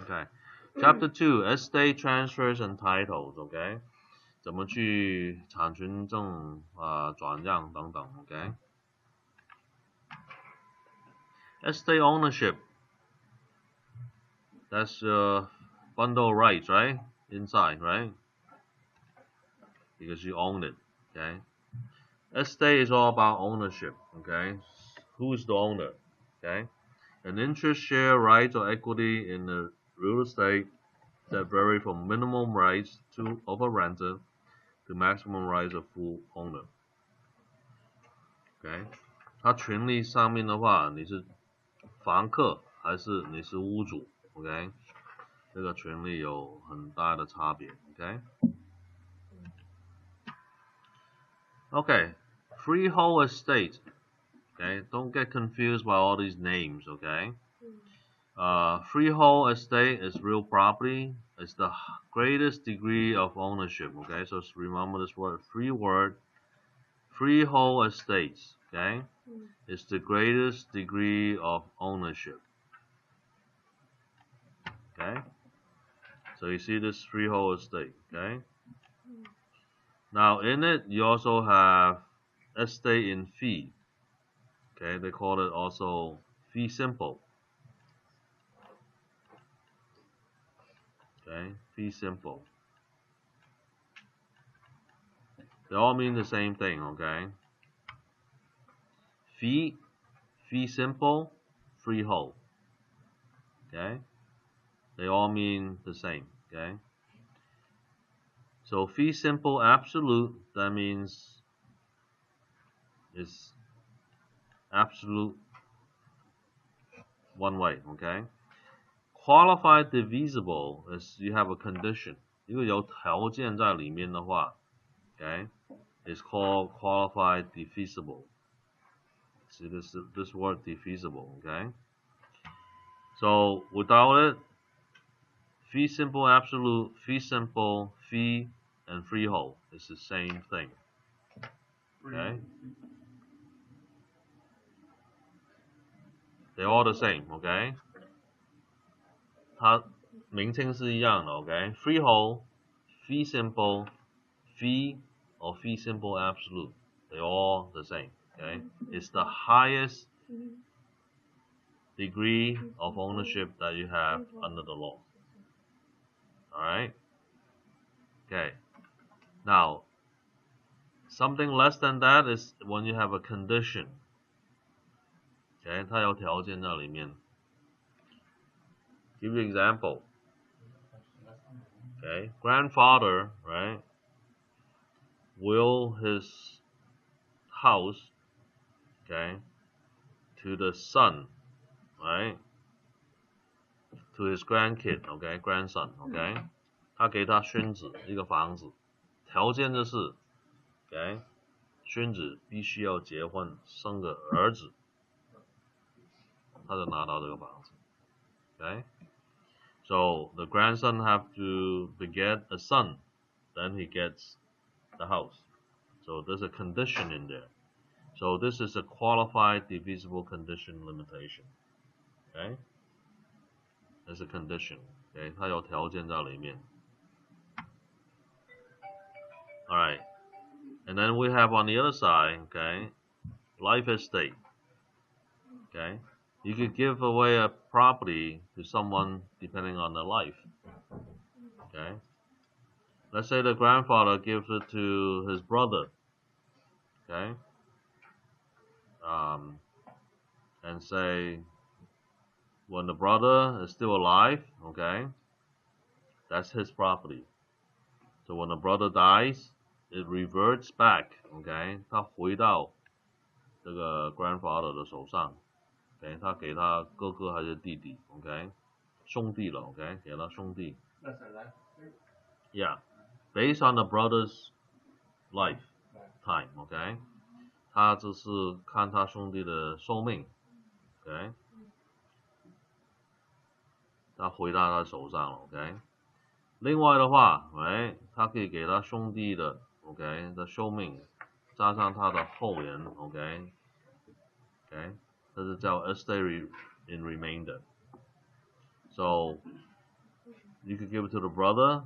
Okay. Chapter 2, Estate Transfers and Titles. Okay. 怎么去产权证转让等等。Okay. Estate ownership. That's bundle rights, right? Inside, right? Because you own it. Okay. Estate is all about ownership. Okay. Who is the owner? Okay. An interest share, rights, or equity in the real estate that vary from minimum rights of a renter to maximum rights of full owner. OK， 它权利上面的话，你是房客还是你是屋主 ？OK， 这个权利有很大的差别。OK，freehold estate. Okay, don't get confused by all these names. Okay. Freehold estate is real property. It's the greatest degree of ownership. Okay, so remember this word, freehold estates. Okay, it's the greatest degree of ownership. Okay, so you see this freehold estate. Okay, now in it you also have estate in fee. Okay, they call it also fee simple. Okay, fee simple. They all mean the same thing, okay? Fee simple, freehold. Okay? They all mean the same, okay? So fee simple absolute, that means it's absolute one way, okay? Qualified divisible is you have a condition. 如果有条件在里面的话 okay, it's called qualified divisible. See this word divisible, okay? So without it, fee simple absolute, fee simple, fee, and freehold is the same thing. Okay? They're all the same, okay? 它名称是一样的 okay? Freehold, fee simple, fee, or fee simple absolute. They're all the same, okay? It's the highest degree of ownership that you have under the law. Alright? Okay. Now, something less than that is when you have a condition. Okay, 它有条件在里面。Give you an example. Okay, grandfather, right, will his house, okay, to the son, right, to his grandkid, okay, grandson, okay, 他给他孙子一个房子，条件就是 okay, 孙子必须要结婚生个儿子，他就拿到这个房子 okay. So the grandson have to beget a son, then he gets the house. So there's a condition in there. So this is a qualified divisible condition limitation. Okay? There's a condition. Okay? 它有条件在里面。Alright. And then we have on the other side, okay, life estate. Okay? You could give away a property to someone depending on their life. Okay? Let's say the grandfather gives it to his brother. Okay? And say when the brother is still alive, okay, that's his property. So when the brother dies, it reverts back, okay, 他回到这个 grandfather 的手上 ，okay, 他给他哥哥还是弟弟 ，okay, 兄弟了 ，okay, 给他兄弟。Yeah, based on the brother's lifetime, okay, 他只是看他兄弟的寿命 ，okay, 他回到他手上了 ，okay。另外的话，哎，他可以给他兄弟的 ，OK 的寿命，加上他的后人 ，OK，OK， 这是叫 estate in remainder。So you could give it to the brother,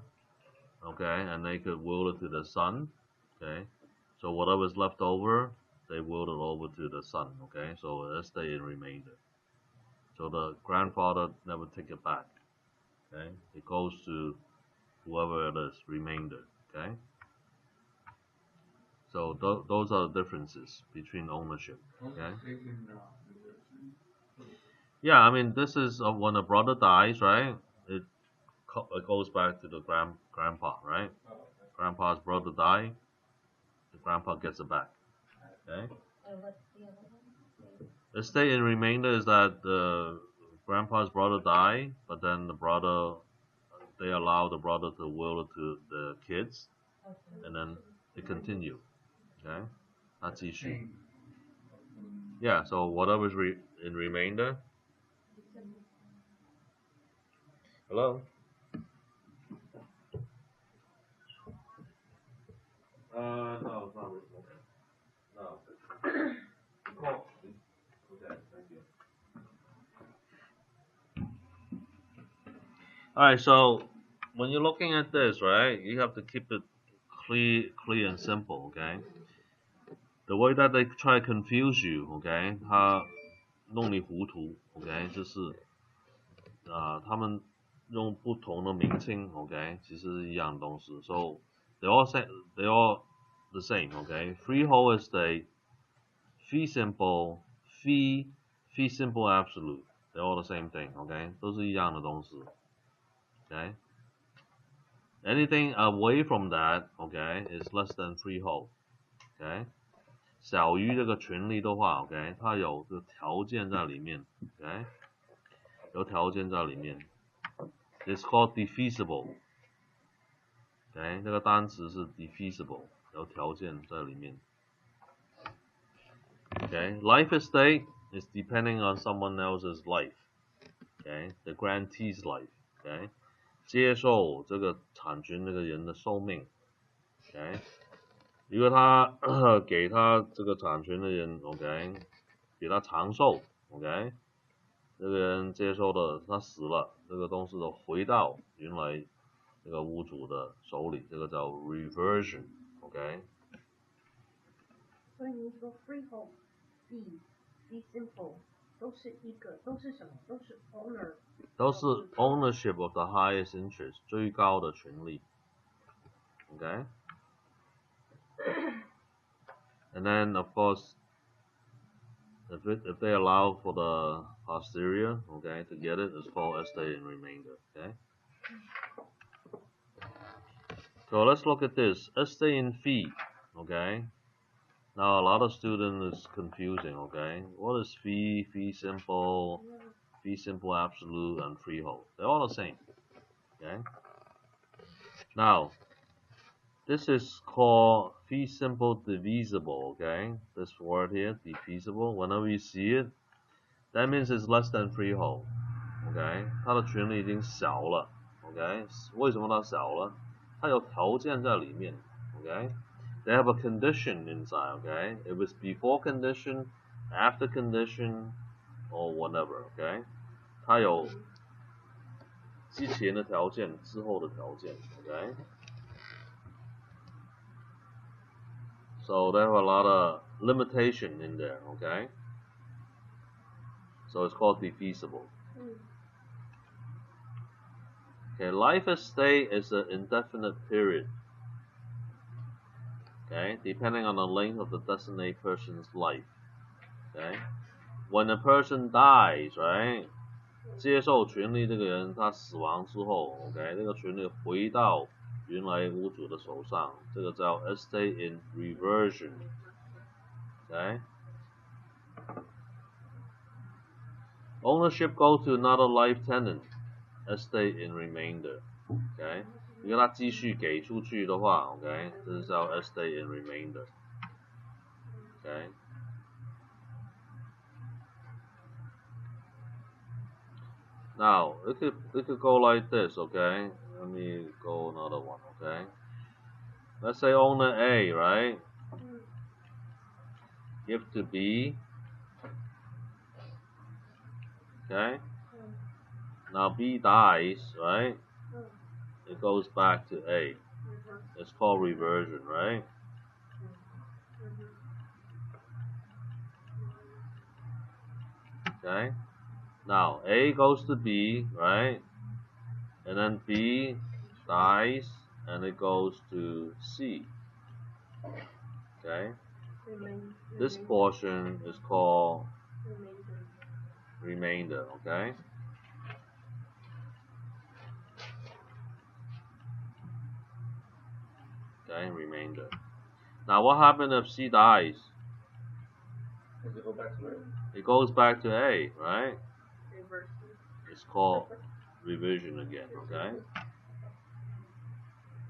okay, and they could will it to the son, okay. So whatever's left over, they will it over to the son, okay. So estate in remainder. So the grandfather never take it back, okay. It goes to whoever it is, remainder, okay. So those are the differences between ownership, okay. Yeah, I mean this is when a brother dies, right? It goes back to the grandpa, right? Grandpa's brother died, the grandpa gets it back, okay. Estate in remainder is that the grandpa's brother died, but then they allow the brother to will it to the kids, and then it continue, okay. 他继续 Yeah, so whatever's in remainder. Hello? No, it's not okay. No. Call. Okay, thank you. Alright, so when you're looking at this, right, you have to keep it clear and simple, okay? The way that they try to confuse you, okay, 他弄你糊涂 ，OK， 就是他们用不同的名称 ，OK， 其实是一样的东西。So they all the same, OK. Freehold estate, fee simple, fee simple absolute, they're all the same thing, OK， 都是一样的东西 ，OK. Anything away from that, OK, is less than freehold, OK. 小于这个权利的话 ，OK， 它有这个条件在里面 ，OK， 有条件在里面。It's called defeasible， OK， 这个单词是 defeasible， 有条件在里面。OK， life estate is depending on someone else's life， OK， the grantee's life， OK， 接受这个产权那个人的寿命 ，OK。如果他给他这个产权的人 ，OK， 给他长寿 ，OK， 这个人接受的，他死了，这个东西都回到原来这个屋主的手里，这个叫 reversion，OK。所以您说 freehold、fee simple 都是什么？都是 owner。都是 ownership of the highest interest， 最高的权利 ，OK。And then, of course, if they allow for the posterior, okay, to get it, it's called estate in remainder, okay. So let's look at this estate in fee, okay. Now a lot of students is confusing, okay. What is fee, fee simple absolute, and freehold? They're all the same, okay. Now this is called fee simple divisible, okay? This word here, divisible, whenever you see it, that means it's less than freehold, okay? 它的权利已经小了 ，okay? 为什么它小了？它有条件在里面 ，okay? They have a condition inside, okay? If it's before condition, after condition, or whatever, okay? 它有之前的条件，之后的条件 ，okay? So they have a lot of limitation in there, okay? So it's called defeasible. Okay, life estate is an indefinite period. Okay, depending on the length of the designated person's life. Okay, when a person dies, right? 接受权利这个人他死亡之后 ，OK， 这个权利回到原来屋主的手上，这个叫 estate in reversion。Okay. Ownership goes to another life tenant, estate in remainder. Okay. 如果他继续给出去的话 ，OK， 这是叫 estate in remainder. Okay. Now it could go like this, okay? Let me go another one, okay? Let's say owner A, right? Give to B. Okay? Now B dies, right? Mm. It goes back to A. Mhm. It's called reversion, right? Mhm. Okay. Now A goes to B, right? And then B dies and it goes to C. Okay. This portion is called remainder, okay? Okay, remainder. Now what happens if C dies? Does it go back to A? It goes back to A, right? Reverse. It's called revision again, okay?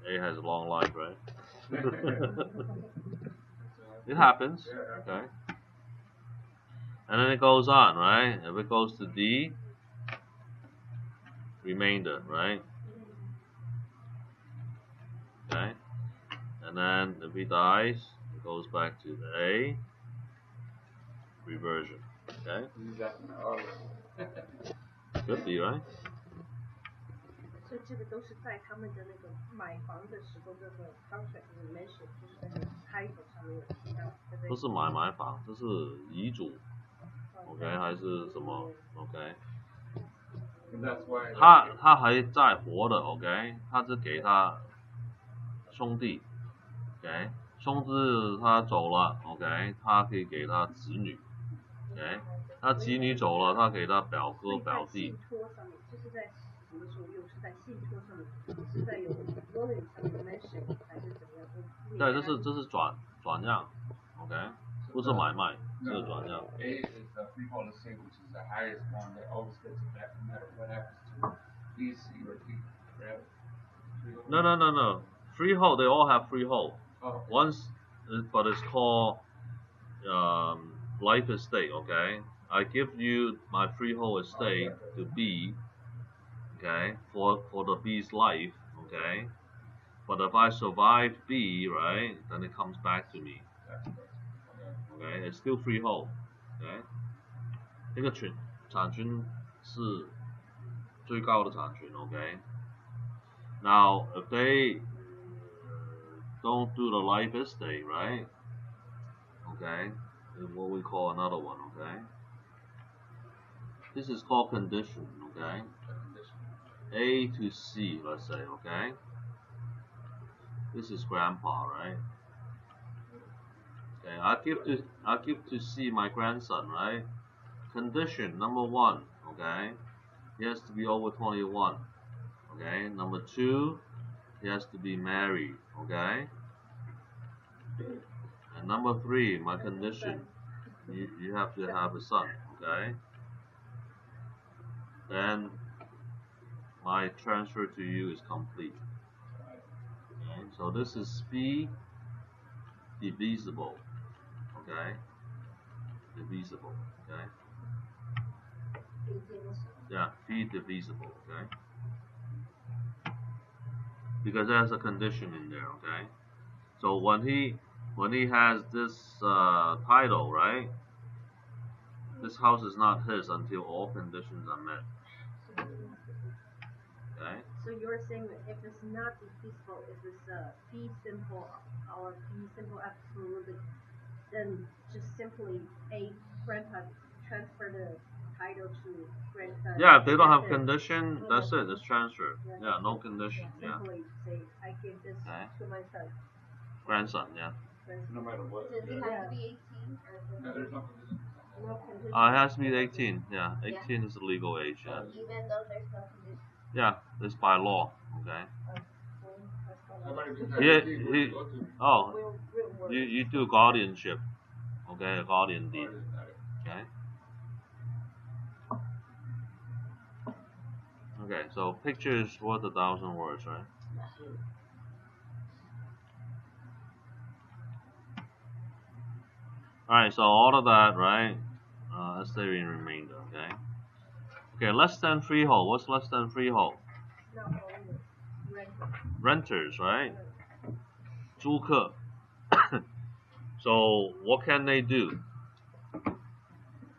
A has a long life, right? It happens, okay? And then it goes on, right? If it goes to D, remainder, right? Okay? And then if he dies, it goes back to the A, reversion, okay? Could be, right? 所以这个都是在他们的那个买房的时候，那个 contract 里面写，就是在那个 title 上面有提到，对不对？不是买房，这是遗嘱 ，OK 还是什么 ？OK？ 他还在活的 ，OK？ 他是给他兄弟 ，OK？ 兄弟他走了 ，OK？ 他可以给他子女 ，OK？ 他子女走了，他给他表哥表弟。信托上面，就是在什么时候用？是在信托上面，是在有 willing 上面 mention 还是怎么样？对，这是转让 ，OK？ 不是买卖，是转让。A is the freehold estate, which is the highest one that always gets it back, no matter what happens to it. B, C, or D, right? No. Freehold, they all have freehold. Oh. Once, but it's called life estate, okay? I give you my freehold estate to B, okay, for the B's life, okay? But if I survive B, right, then it comes back to me. Okay, it's still freehold. Okay? 这个产权是最高的产权 okay? Now, if they don't do the life estate, right? Okay, what we call another one, okay? This is called condition, okay? A to C, let's say, okay? This is grandpa, right? Okay, I give to C my grandson, right? Condition number 1, okay? He has to be over 21. Okay, number 2, he has to be married, okay? And number 3, my condition, you have to have a son, okay? Then my transfer to you is complete. Okay, so this is fee divisible, okay? Divisible, okay? Yeah, fee divisible, okay? Because there's a condition in there, okay? So when he has this title, right? This house is not his until all conditions are met. Okay? So you're saying that if it's not divisible, if it's fee simple or fee simple absolutely, then just simply a grandpa transfer the title to grandson. Yeah, if they don't have condition, that's it. It's transfer. Yeah, no condition. Yeah. Simply say, I give this to my son. Grandson, yeah. No matter what. Does he have to be 18? No, there's no condition. No condition. It has to be 18. Yeah, 18 is the legal age. Yeah. Even though there's no condition. Yeah, it's by law. Okay. You do guardianship. Okay, a guardian deed. Okay. Okay, so picture is worth 1,000 words, right? Alright, so all of that, right? Let's say in remainder, okay? Okay, less than freehold. What's less than freehold? Renters, right? 租客. So what can they do?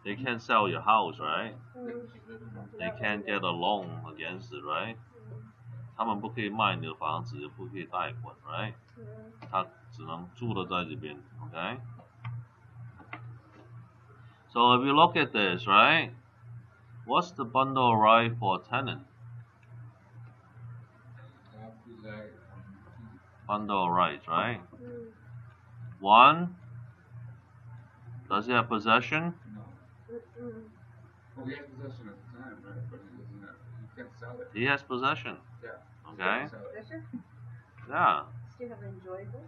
they can't sell your house, right? 嗯 They can't get a loan against it, right? 他们不可以卖你的房子，也不可以贷款 ，right？ 嗯他只能住的在这边 ，OK？ So if you look at this, right? What's the bundle of rights for a tenant? Bundle of rights, right? 嗯 One, does he have possession? No. 嗯 Well, he has possession at the time, right? But he doesn't have, he can't sell it. He has possession, Yeah. okay? Sell it. Pleasure? Yeah, Still have enjoyable?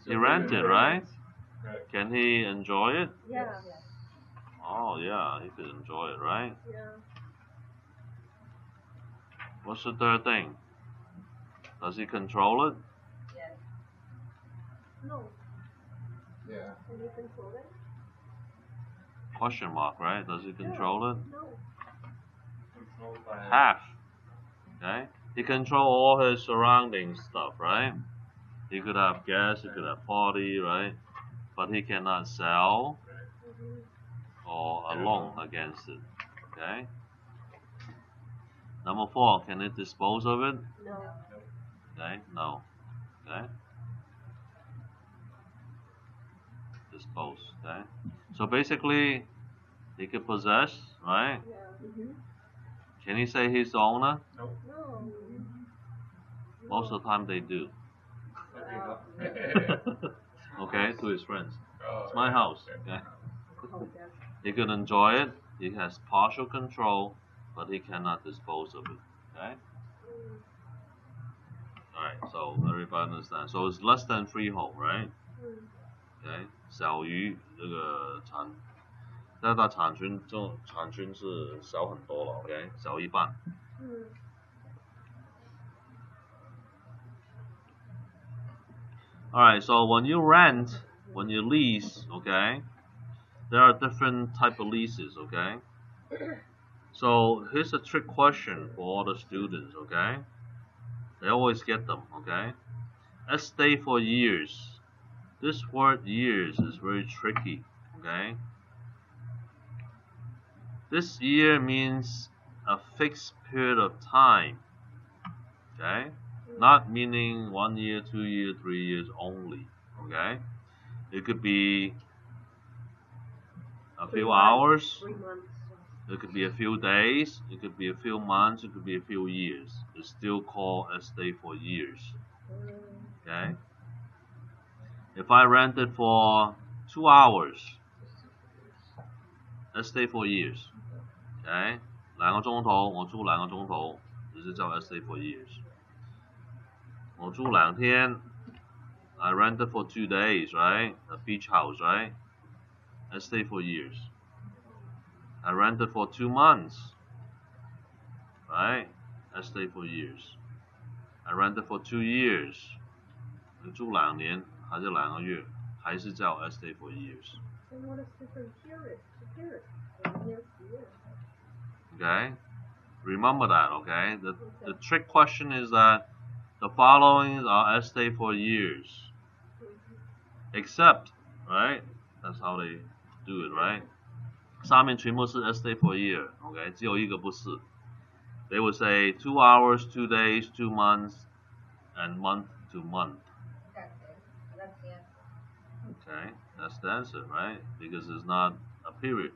he rent it, right? Right. Can he enjoy it? Yeah. Oh yeah, he could enjoy it, right? Yeah. What's the third thing? Does he control it? No. Yeah. Can you control it? Question mark, right? Does he control it? No. Controlled by. Half. Okay? He control all his surrounding stuff, right? He could have guests, he could have party, right? But he cannot sell Mhm. or a loan against it. Okay? Number 4, can it dispose of it? No. Okay? No. Okay? Dispose. Okay? So basically, he could possess, right? Yeah. Mm-hmm. Can he say he's the owner? Nope. No. Most of the time they do. Okay, to his friends. It's my house. Okay? Oh, that's He can enjoy it. He has partial control, but he cannot dispose of it. Okay? Alright, so everybody understand. So it's less than freehold, right? Okay? 小于这个产，但它产权是小很多了 ，OK？ 小一半。嗯 Alright, so when you rent, when you lease, okay, there are different type of leases, okay? So here's a trick question for all the students, okay? They always get them, okay? Let's stay for years. This word years is very tricky, okay? This year means a fixed period of time, okay? Not meaning 1 year, 2 years, 3 years only, okay? It could be a few hours, 3 months. it could be a few days, it could be a few months, it could be a few years. It's still called a stay for years, okay? If I rent it for 2 hours, let's stay for years, okay? 2个钟头，我住2个钟头，也是叫 stay for years. 我住2天 I rented for 2 days, right? A beach house, right? I stay for years. I rented for 2 months, right? I stay for years. I rented for 2 years. 你住2年还是2个月，还是叫 I stay for years. So what is different period to period? From year to year. Okay? Remember that, okay? The trick question is that the following are I stay for years. Except, right? That's how they do it, right? 上面全部是 I stay for a year, okay? 只有一个不是。They would say 2 hours, 2 days, 2 months, and month to month. That's it. That's the answer. Okay, that's the answer, right? Because it's not a period.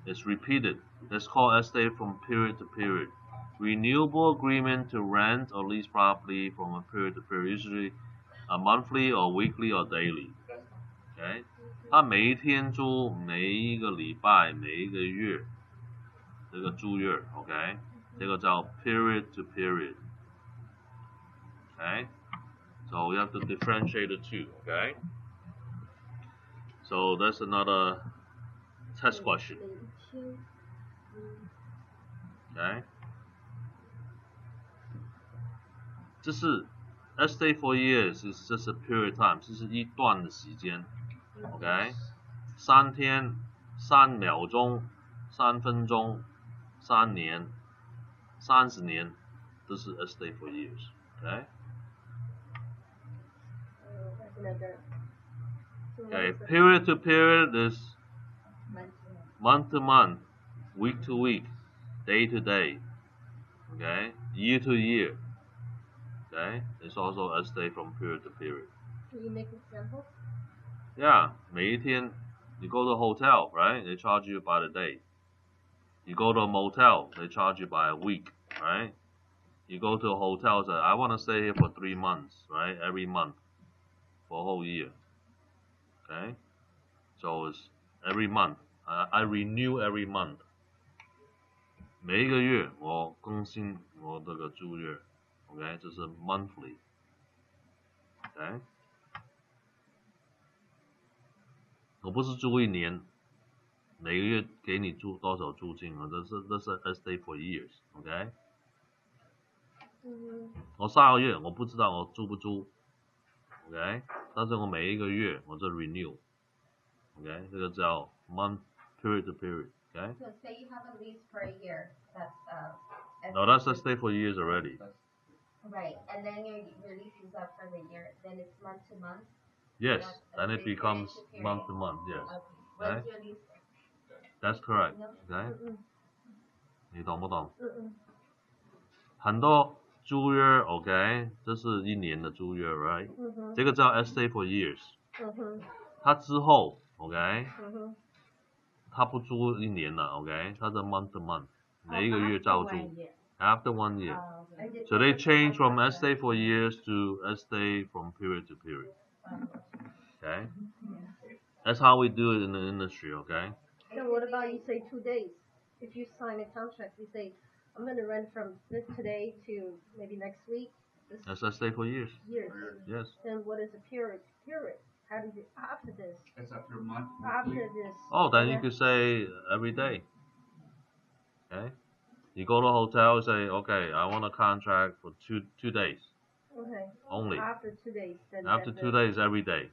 It's repeated. It's called I stay from period to period. Renewable agreement to rent or lease property from a period to period, usually a monthly or weekly or daily. Okay? 他每一天租，每一个礼拜，每一个月，这个租约 ，OK？ 这个叫 period to period. Okay? So we have to differentiate the two, okay? So that's another test question. Okay? 这是 let's stay for years 这是 period time， 这是一段的时间 ，OK？ 3天、3秒钟、3分钟、3年、30年，都是 let's stay for years，OK？ Okay, period to period is month to month, week to week, day to day, okay, year to year, okay. It's also a stay from period to period. Can you make examples? Yeah, 每一天 you go to a hotel, right? They charge you by the day. You go to a motel, they charge you by a week, right? You go to a hotel, say, I want to stay here for 3 months, right? Every month for a whole year, okay? So it's every month. I renew every month. 每一个月我更新我这个租约 ，OK， 这是 monthly，OK，、我不是租1年，每个月给你租多少租金啊？这是 stay for years，OK、我下个月我不知道我租不租 ，OK， 但是我每一个月我就 renew，OK，、这个叫 month period to period，OK。So say you have a lease for a year. That's No, that's a stay for years already. right. And then your lease is up for the year. Then it's month to month. Yes, That's then it stay becomes period to period. month to month. Yes, Okay. Okay. When's your lease? that's correct. No. OK，你懂不懂？嗯很多租约 OK， 这是1年的租约 ，right？这个叫 stay for years。它之后 OK，它不租1年了 OK， 它是 month to month， 每一个月照租。After 1 year. So they change from stay for years to stay from period to period. Okay? That's how we do it in the industry, okay? So what about you say 2 days? If you sign a contract, you say, I'm going to rent from this today to maybe next week. That's stay for years. Years. Yes. Then what is the period? Period. How do you after this? It's after a month. After this. Oh, then you could say every day. Okay? You go to a hotel, say, okay, I want a contract for two days. Okay. Only. After 2 days. Then After 2 days, every day.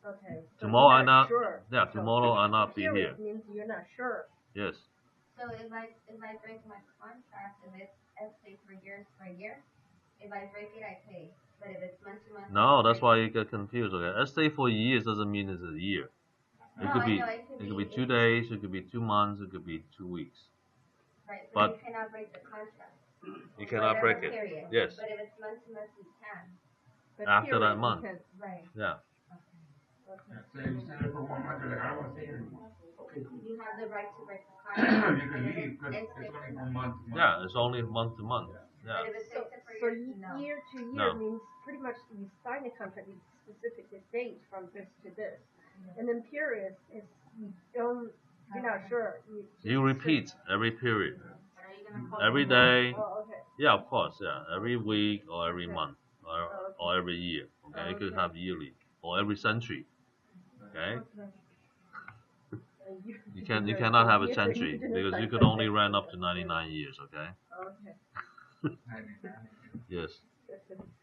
Okay. So Tomorrow you're I not. sure. Yeah, tomorrow I not be here. Period means you're not sure. Yes. So if I break my contract, if it's stay for years for a year, if I break it, I pay. But if it's month to month. No, that's why you get confused. Okay, stay for years doesn't mean it's a year. It No, could I be. know, It could be 2 days. It could be 2 months. It could be 2 weeks. Right, But- you cannot break the contract. You cannot break it. Period. Yes. But if it's month to month, you can. But After period, that you month. can- Right. Yeah. Okay. Say you send it for 1 month, you're like, I don't want to stay here anymore. Okay, cool. You have the right to break the You contract. can And if leave, but it's it's only from month to month. Yeah. It's only month to month. But Yeah. if it's So, fixed for so years, no. year to year No. means pretty much you sign a contract with specific date from this to this, and then period is you're not sure. You repeat every period, But are you gonna call every it day. Oh, okay. Yeah, of course. Yeah, every week or every Okay. month okay. or every year. Okay, you could Okay. have yearly or every century. Okay. You cannot have a century because you could only rent up to 99 years. Okay. Okay. Yes.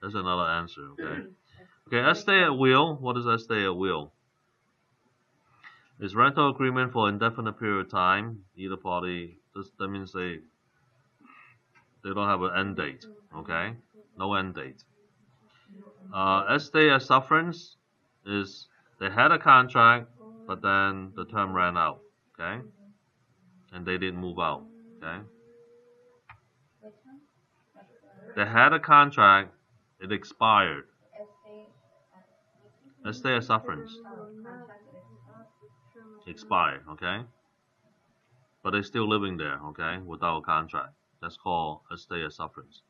That's another answer. Okay. Okay. Stay at will. What is stay at will? It's rental agreement for indefinite period of time. Either party. That means they don't have an end date. Okay. No end date. Stay at sufferance is they had a contract, but then the term ran out. Okay. And they didn't move out. Okay. Which one? They had a contract, it expired. Estate. Stay at sufferance Contract. expired. Okay. But they're still living there. Okay. Without a contract. That's called stay at sufferance.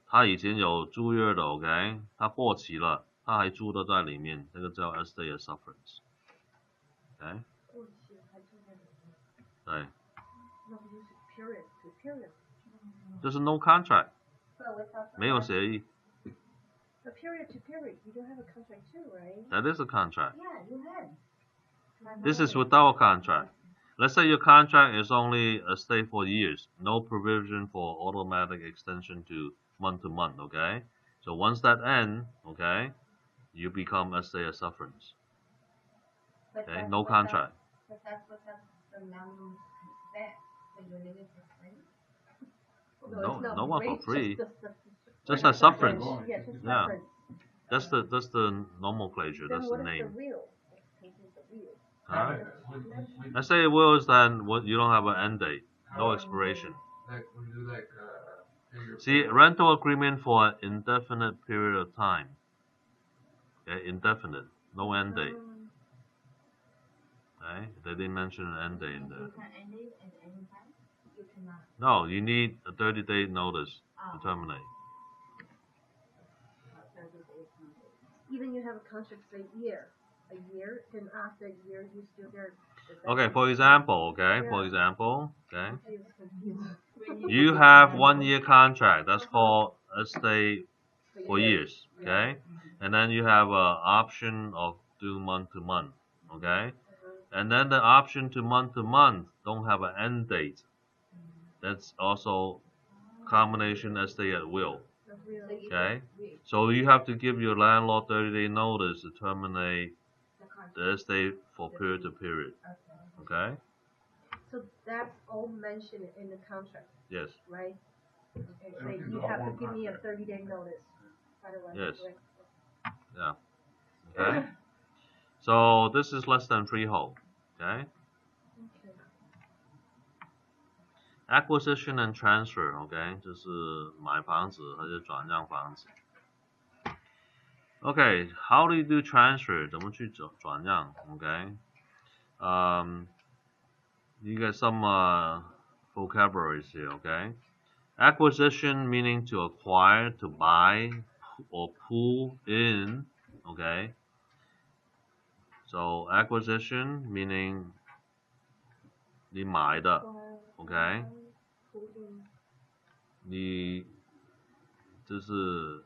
他以前有租约的 ，OK， 他过期了，他还租的在里面，这个叫 stay at sufferance，OK，、对， No, use period to period. 就是 no contract， So without the 没有协议 The period to period, you don't have a contract too, right? ，that is a contract. Yeah, you had. This is without a contract. Let's say your contract is only a stay for years, no provision for automatic extension to month, okay? So once that ends, okay, you become a stay at sufferance, But okay? that's No without- contract. But that's without the minimum consent. So you're living for free. No, it's not no one for free, free. Just Just at sufferance. Yes, just Yeah. sufferance. That's the nomenclature. Then That's what the is name. the real? This is the real. Huh? When Let's say will is then what you don't have an end date, no expiration. like when you like pay your See, bill. rental agreement for an indefinite period of time. Okay, indefinite, no end date. Okay, they didn't mention an end date in there. You can end it at any time. You cannot. No, you need a 30-day notice to terminate. Even you have a contract say year, then after a year you still there. Okay, for example, Yeah. okay, It's confusing. you have 1 year contract. That's called stay for years. Okay, and then you have an option of do month to month. Okay, and then the option to month don't have an end date. That's also combination stay at will. Okay, so you have to give your landlord 30-day notice to terminate the stay for period to period. Okay. So that's all mentioned in the contract, Yes. right? Okay, so Everything's you all have to one give me a contract. 30-day notice. Otherwise, Yes. like, Yeah. Okay. So this is less than freehold. Okay. okay. Acquisition and transfer. OK， 就是买房子还是转让房子。OK, how do you do transfer? 怎么去转让 ？OK, you get some vocabularies here. OK, acquisition meaning to acquire, to buy, or pull in. OK, so acquisition meaning 你买的 ，OK， 你就是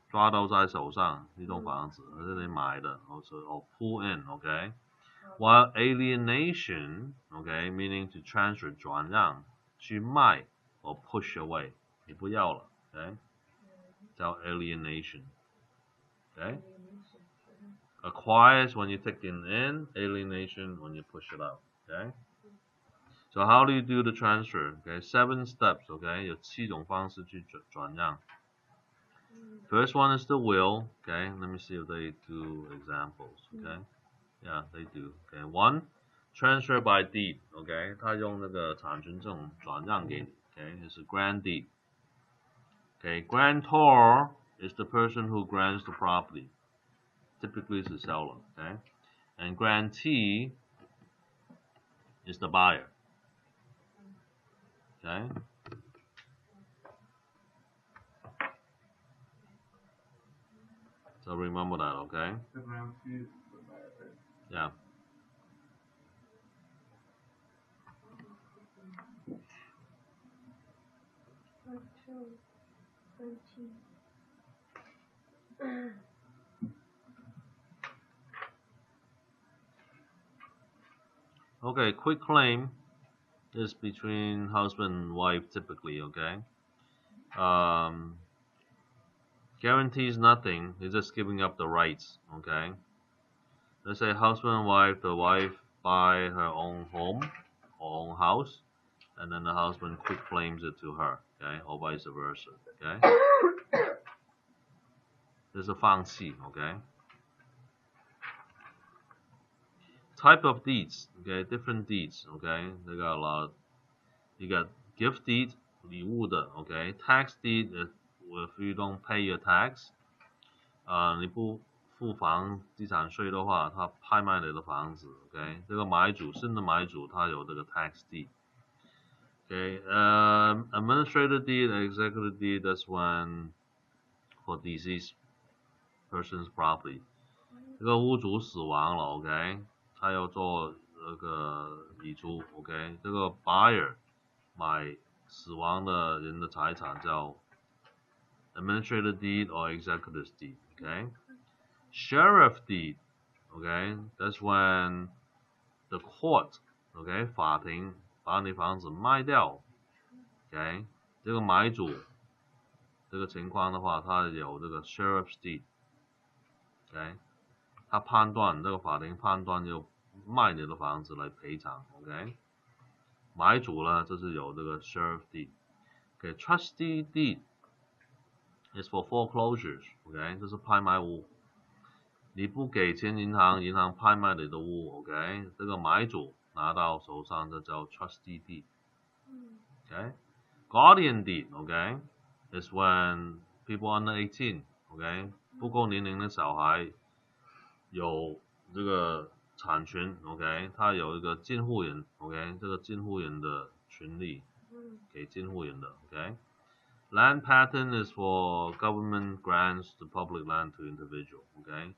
抓到在手上一栋房子，而是你买的，or pull in，OK。While alienation, OK, meaning to transfer 转让，去卖 or push away， 你不要了 ，OK， 叫 alienation，OK。Acquires when you take it in, alienation when you push it out, okay? So how do you do the transfer? Okay, 7 steps, okay? 有7种方式去转让。First one is the will, okay? Let me see if they do examples, okay? Yeah, they do. Okay, 1, transfer by deed, okay? 他用那个产权证转让给你 okay? It's a grant deed. Okay, grantor is the person who grants the property. Typically it's the seller, okay? And grantee is the buyer. Okay? So remember that, okay? The ground fee is the buyer. Yeah. Okay, quick claim is between husband and wife typically, okay? Guarantees nothing, it's just giving up the rights, okay? Let's say husband and wife, the wife buy her own home or own house, and then the husband quick claims it to her, okay? Or vice versa, okay? There's a 放弃, okay? Type of deeds, okay? Different deeds, okay? They got a lot. You got gift deed, 礼物的, okay? Tax deed, if you don't pay your tax, 你不付房地产税的话，他拍卖你的房子 ，OK？ 这个买主，新的买主他有这个 tax deed。Okay, administrative deed, executive deed, that's when for deceased person's property. 这个屋主死亡了 ，OK？ 他要做那个遗嘱 ，OK？ 这个 buyer 买死亡的人的财产叫 administrative deed or executive deed, okay? Sheriff deed, okay? That's when the court, okay? 法庭把你房子卖掉 ，OK？ 这个买主这个情况的话，他有这个 sheriff deed， OK？ 他判断这个法庭判断就卖你的房子来赔偿 ，OK？ 买主呢，这是有这个 sheriff deed，OK？ Trustee deed is for foreclosures，OK？ 这是拍卖屋。你不给钱银行，银行拍卖你的屋 ，OK， 这个买主拿到手上，这叫 trustee deed。Okay, guardian deed, okay, is when people under 18, okay, 不够年龄的小孩有这个产权 ，OK， 他有一个监护人 ，OK， 这个监护人的权利给监护人的 ，OK。Land patent is for government grants the public land to individual, OK，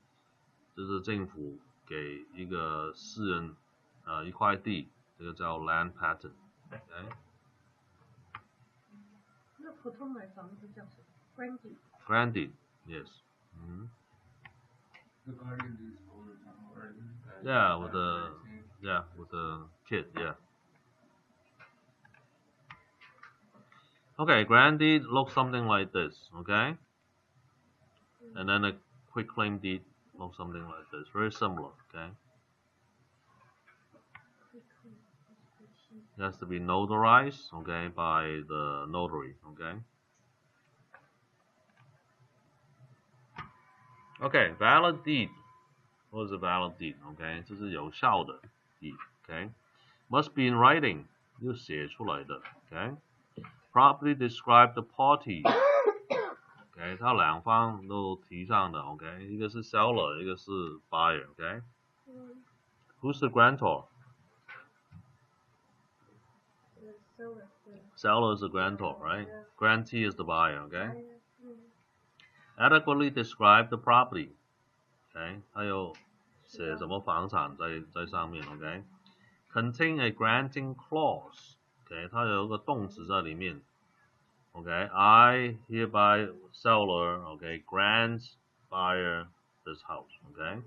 这是政府给一个私人一块地，这个叫 land patent， OK。那普通买房子叫什么 ？Granted。Granted, yes. The guardian is for guardian. Yeah, with the kid, yeah. Okay, grand deed looks something like this, okay? And then a quick claim deed looks something like this, very similar, okay? It has to be notarized, okay, by the notary, okay? Okay, valid deed. What is a valid deed? Okay, 这是有效的 deed, okay? Must be in writing, 要写出来的 okay? Properly describe the parties, okay? 它两方都提上的 okay? 一个是 seller, 一个是 buyer, okay? Who's the grantor? Seller is the grantor, right? Grantee is the buyer, okay? Adequately describe the property, okay? 它有写什么房产在上面 ，OK？ Contain a granting clause, OK？ 它有一个动词在里面 ，OK？I hereby seller, OK? Grants buyer this house, OK?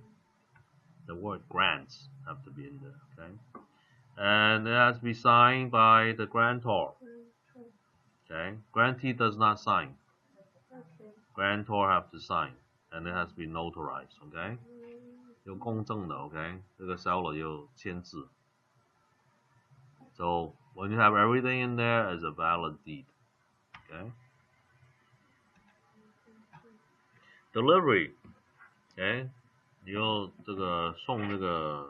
The word grants have to be in there, OK? And it has to be signed by the grantor, OK? Grantee does not sign. Grantor have to sign, and it has to be notarized, OK? 有公证的 ，OK， 这个 seller 有签字。So when you have everything in there as a valid deed, okay. Delivery, okay， 你要这个送这个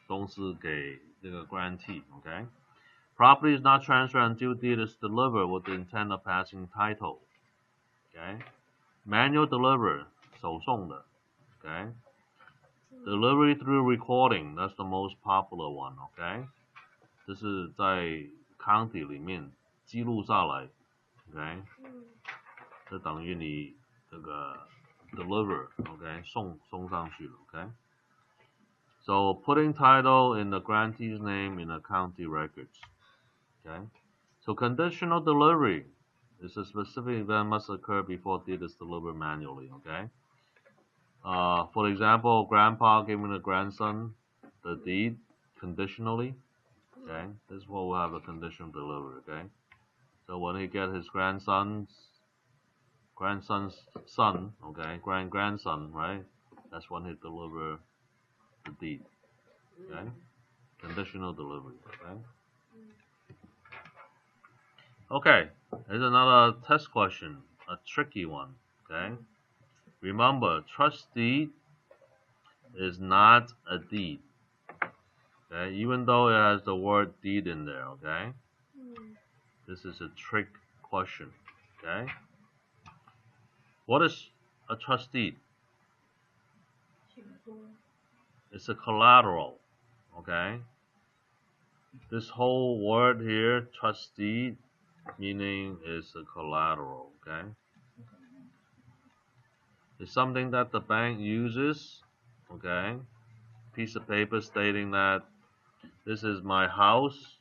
东西给这个 grantee, okay. Property is not transferred until deed is delivered with the intent of passing title, okay. Manual deliver, 手送的 ，okay. Delivery through recording, that's the most popular one, okay. 这是在 county 里面记录下来 ，OK， 这等于你这个 deliver， OK， 送上去了 ，OK。So putting title in the grantee's name in the county records, okay. So conditional delivery is a specific event must occur before deed is delivered manually, okay. For example, grandpa giving the grandson the deed conditionally. Okay, this is what we'll have a conditional delivery, okay? So when he get his grandson's son, okay, grandson, right? That's when he deliver the deed, okay? Conditional delivery, okay? Okay, here's another test question, a tricky one, okay? Remember, trustee is not a deed, okay? Even though it has the word deed in there, okay? This is a trick question, okay? What is a trustee? It's a collateral, okay? This whole word here, trustee, meaning is a collateral, okay? It's something that the bank uses, okay? Piece of paper stating that this is my house.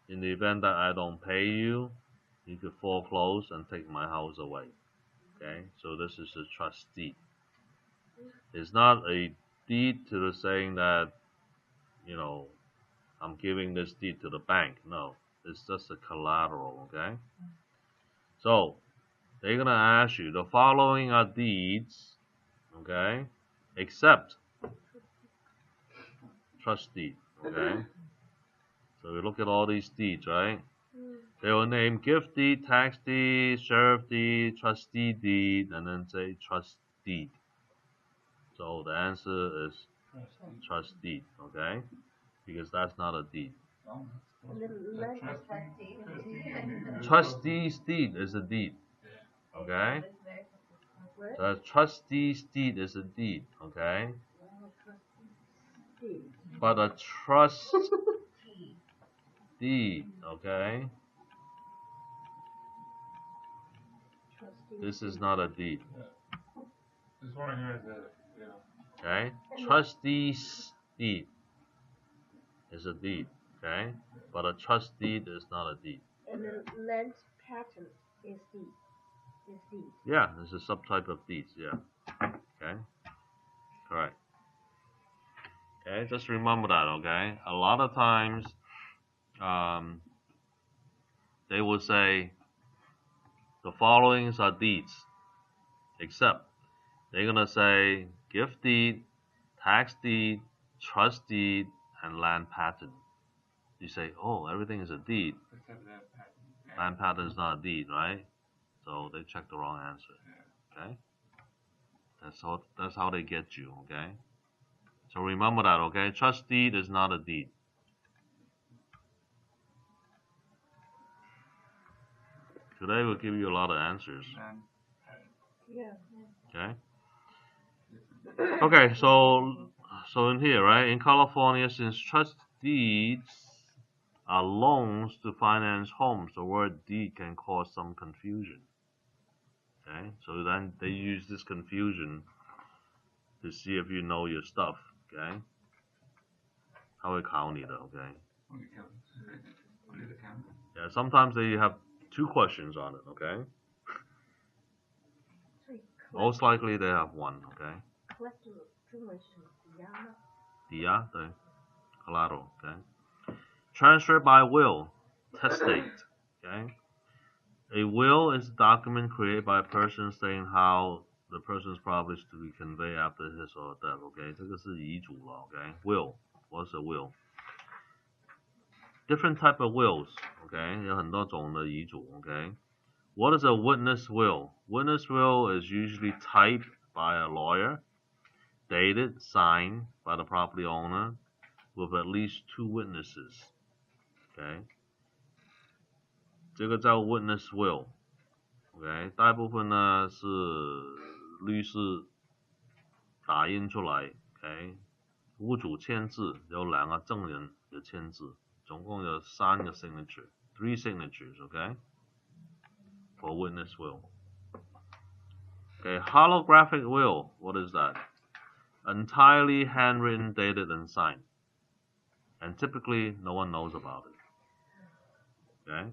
In the event that I don't pay you, you could foreclose and take my house away. Okay, so this is a trustee. It's not a deed to the saying that, you know, I'm giving this deed to the bank. No, it's just a collateral, okay? So, they're going to ask you, the following are deeds, okay, except trustee, okay? So we look at all these deeds, right? They will name gift deed, tax deed, sheriff deed, trustee deed, and then say trust deed. So the answer is trustee, okay? Because that's not a deed. No, And then the land trustee. Trustee's deed is a deed, okay? It's very consistent. what? The trustee's deed is a deed, okay? Deed. But a trust T. deed, okay? Trustee. This is not a deed, This one here is a, okay? Trustee's deed is a deed, okay? But a trust deed is not a deed. And then land patent is deed. Is deed. Yeah, it's a subtype of deeds, yeah. Okay? Correct. Okay, just remember that, okay? A lot of times, they will say the followings are deeds, except they're gonna say gift deed, tax deed, trust deed, and land patent. You say, oh, everything is a deed. except that patent. Land patent is not a deed, right? So they checked the wrong answer. Okay? That's how they get you, okay? So remember that, okay? Trust deed is not a deed. Today we'll give you a lot of answers. And Yeah. Okay? Okay, so in here, right? In California, since trust deeds are loans to finance homes, the word deed can cause some confusion. Okay? So then they use this confusion to see if you know your stuff. Okay? 他会考你的, okay? only count. Only the count. Yeah, sometimes they have 2 questions on it, okay? Most likely they have 1, okay? Collective 中文是抵押吗？抵押, 对 collateral, okay? Transfer by will, testate, okay? A will is a document created by a person saying how the person's property is to be conveyed after his or her death, okay? 这个是遗嘱了, okay? Will, what's a will? Different type of wills, okay? 有很多种的遗嘱, okay? What is a witness will? Witness will is usually typed by a lawyer, dated, signed by the property owner, with at least 2 witnesses, okay? 这个叫 witness will, okay? 大部分呢是律师打印出来, okay? 屋主签字, 有2个证人的签字, 总共有3个 signature, 3 signatures, okay? For witness will. Okay, holographic will, what is that? Entirely handwritten, dated, and signed. And typically, no one knows about it. Okay?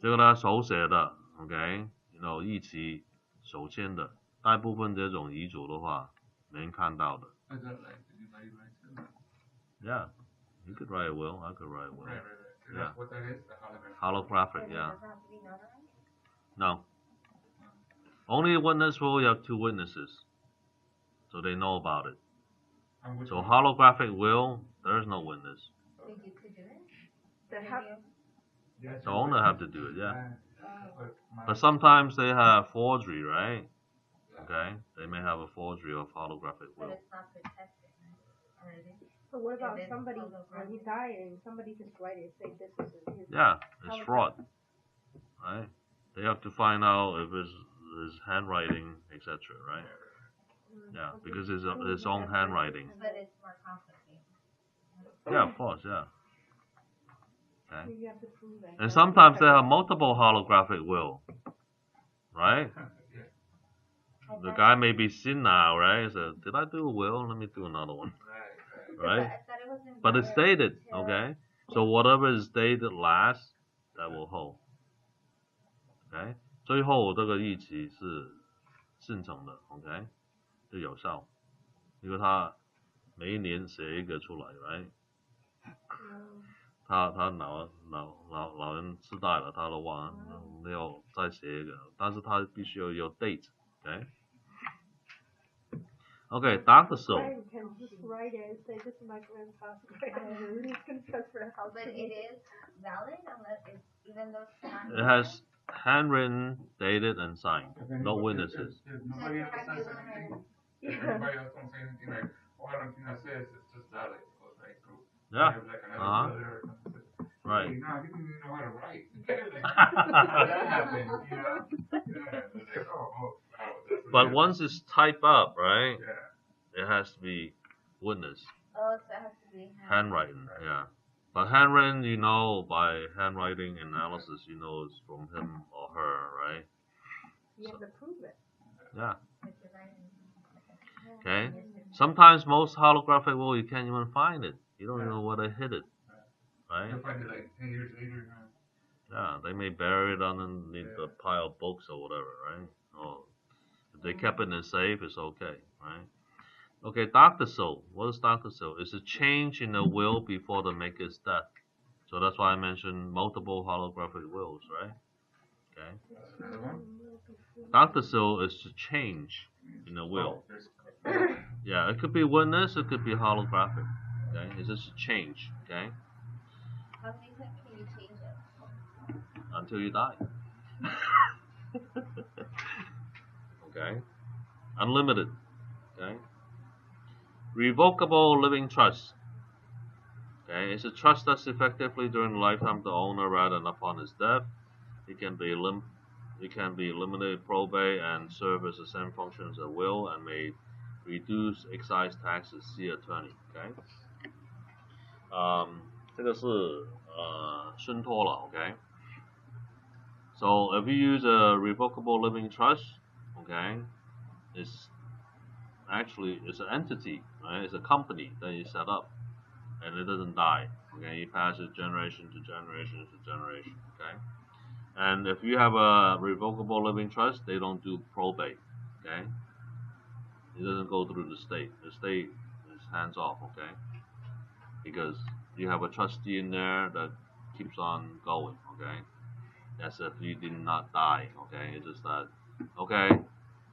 这个呢手写的, okay? You know, 一起手签的, 大部分这种遗嘱的话没人看到的. Is that like anybody writes it? Yeah, you could write a will, I could write a will. Right. Yeah. That's what that is, the holographic. Holographic, yeah. Does it have to be notarized? No. Only a witness will, you have 2 witnesses. So they know about it. And which So one? holographic will, there's no witness. Think you could do it? They Maybe have Yes, The owner have to do it, yeah. But my- But sometimes they have forgery, right? Okay? They may have a forgery of holographic But will. it's not protected, right? Or is it? So what about If it's somebody photographed. when he died and somebody just write it say this is his? Yeah, it's fraud. Right? They have to find out if it's his handwriting, etc., right? Yeah, because it's his own handwriting. But it's more complicated. Yeah, of course, yeah. So Okay. you have to prove that. And sometimes they have multiple holographic will, right? I The thought- guy may be seen now, right? So, did I do a will? Let me do another one, Right, but right? I thought it was But it's invalid dated, until- okay? So whatever is dated last, that will hold. Okay? 最后这个日期是现成的 ，OK？ 就有效，因为他每一年写一个出来 ，right？ 他老人痴呆了，他都忘了，没有再写一个，但是他必须要有 date，OK？ Okay, Dr. So. Brian can just write it and say this is my grandpa's and he's gonna transfer the house But to it me. is valid unless it's even though it's not. It has handwritten, dated, and signed. If No anybody- witnesses. If nobody else signs anything, Everybody else don't say anything like, oh, I don't think that's it. It's just that it goes right through. Yeah. They have like another brother. Right. Hey, no, he didn't even know how to write. How that happened, you know? Yeah. It's like, oh, wow. That's what But it is. once it's typed up, right, Yeah. it has to be witness. Oh, so it has to be Handwriting, yeah. But handwritten, you know, by handwriting analysis, you know it's from him or her, right? You have to prove it. Yeah. With your writing. Okay. Sometimes most holographic will you can't even find it. You don't even know where they hid it, right? You'll find it like 10 years later. Yeah, they may bury it underneath the pile of books or whatever, right? Or if they kept it in a safe, it's okay, right? Okay, doctor-seal. What is doctor-seal? It's a change in the will before the maker's death. So that's why I mentioned multiple holographic wills, right? Okay. Another one? Doctor-seal is to change in the will. Yeah, it could be witness, it could be holographic. Okay, it's just a change. Okay, How many times can you change it? until you die. Okay, unlimited. Okay, revocable living trust. Okay, it's a trust that's effectively during the lifetime of the owner rather than upon his death. It can be eliminated probate and serve as the same function as a will and may reduce excise taxes. See attorney. Okay. 这个是顺托了 ，OK。So if you use a revocable living trust, okay, it's an entity, right? It's a company that you set up, and it doesn't die. Okay, you pass it generation to generation to generation. Okay, and if you have a revocable living trust, they don't do probate. Okay, it doesn't go through the state. The state is hands off. Okay, because you have a trustee in there that keeps on going. Okay. As if you did not die, okay? It's just that, okay,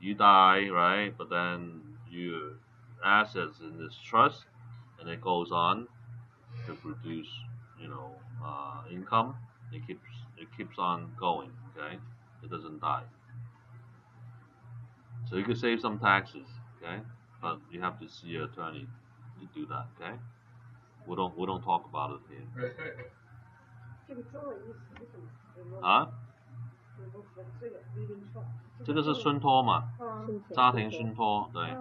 you die, right? But then your assets in this trust, and it goes on to produce, income. It keeps on going, okay? It doesn't die. So you could save some taxes, okay? But you have to see your attorney to do that, okay? We don't talk about it here. 这个中文意思是什么？啊？这个 living trust。这个是顺托嘛？家庭顺托，对。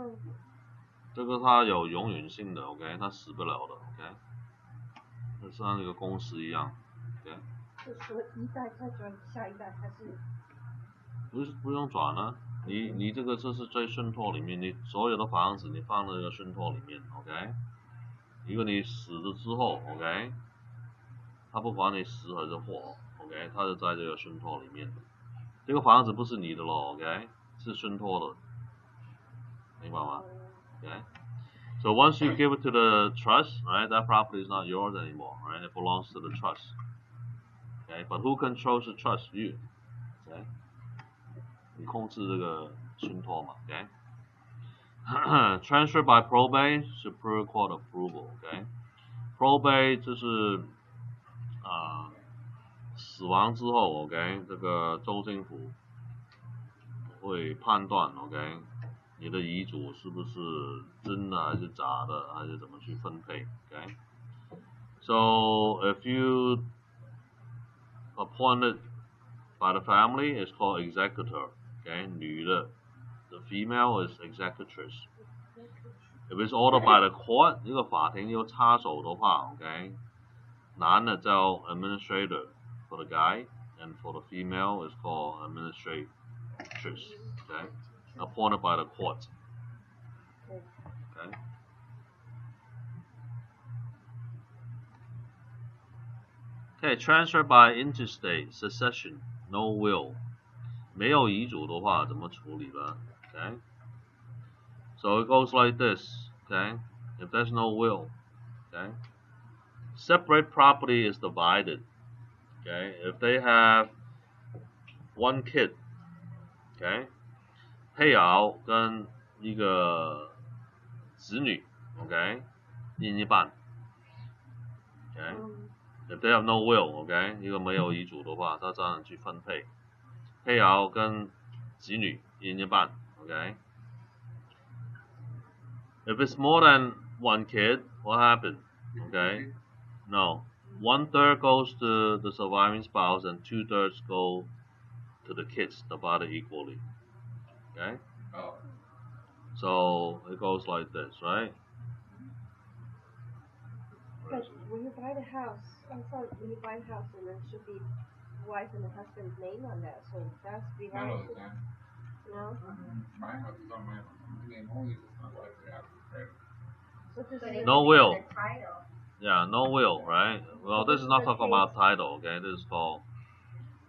这个它有永远性的 ，OK， 它死不了的 ，OK， 就像那个公司一样 ，OK。是说一代再转下一代还是？不用转啊，你这个就是在顺托里面，你所有的房子你放在这个顺托里面 ，OK。如果你死了之后 ，OK， 他不管你死还是活 ，OK， 他就在这个顺托里面的。这个房子不是你的咯 ，OK， 是顺托的，明白吗 ？OK。So once you give it to the trust, right, that property is not yours anymore, right? It belongs to the trust. Okay, but who controls the trust? You. Okay. 你控制这个信托嘛 ，OK? Transfer by probate, Superior Court approval, OK? Probate 就是死亡之后 ，OK？ 这个州政府会判断 ，OK？ 你的遗嘱是不是真的还是假的，还是怎么去分配 ，OK？ So if you appointed by the family, it's called executor, OK？ 女的 The female is executrix. If it's ordered by the court, 呢個法庭要插手的話 ，OK？ 男的叫 administrator for the guy, and for the female is called administratrix, okay? Appointed by the court. Okay? Okay, transfer by interstate, succession, no will. 沒有遺囑的話怎麼處理呢 Okay? So it goes like this, okay? If there's no will, okay? Separate property is divided, okay? If they have one kid, okay? 配偶跟一个子女 ，OK， 一半 ，OK。If they have no will, OK， 一个没有遗嘱的话，他这样去分配，配偶跟子女一半 ，OK。If it's more than one kid, what happens? Okay. No. 1/3 goes to the surviving spouse and 2/3 go to the kids divided equally. Okay. Oh, So it goes like this, right? But when you buy the house, I thought when you buy the house, and there should be wife and the husband's name on that, so that's not all belongs the to, time. you know. My house is on my name only. It's my wife that has the credit. So this But is it No could be will. on the title. Yeah, no will, right? Well, this is not talking about title, okay? This is called,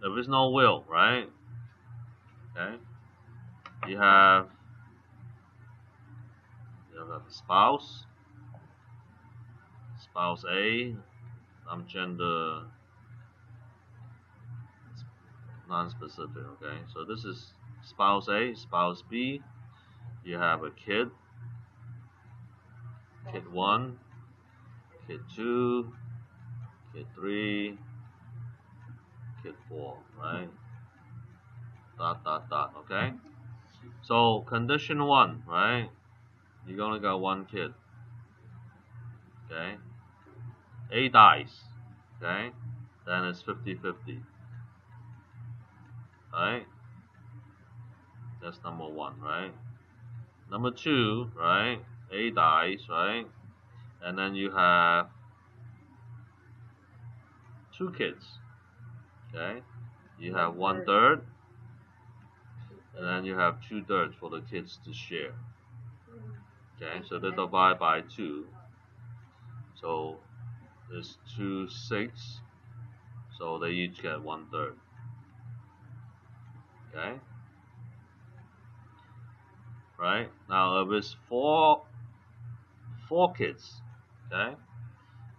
if there's no will, right? Okay. You have a spouse, spouse A, I'm gender non-specific, okay? So this is spouse A, spouse B, you have a kid, kid 1, kid 2, kid 3, kid 4, right? Dot, dot, dot, okay? So condition 1, right? You only got one kid, okay? A dies, okay? Then it's 50-50, right? That's number 1, right? Number 2, right? A dies, right? And then you have 2 kids, okay? You have 1/3, and then you have 2/3 for the kids to share. Okay, so they divide by 2. So it's 2, 6. So they each get 1/3. Okay, right? Now if it's four kids, okay,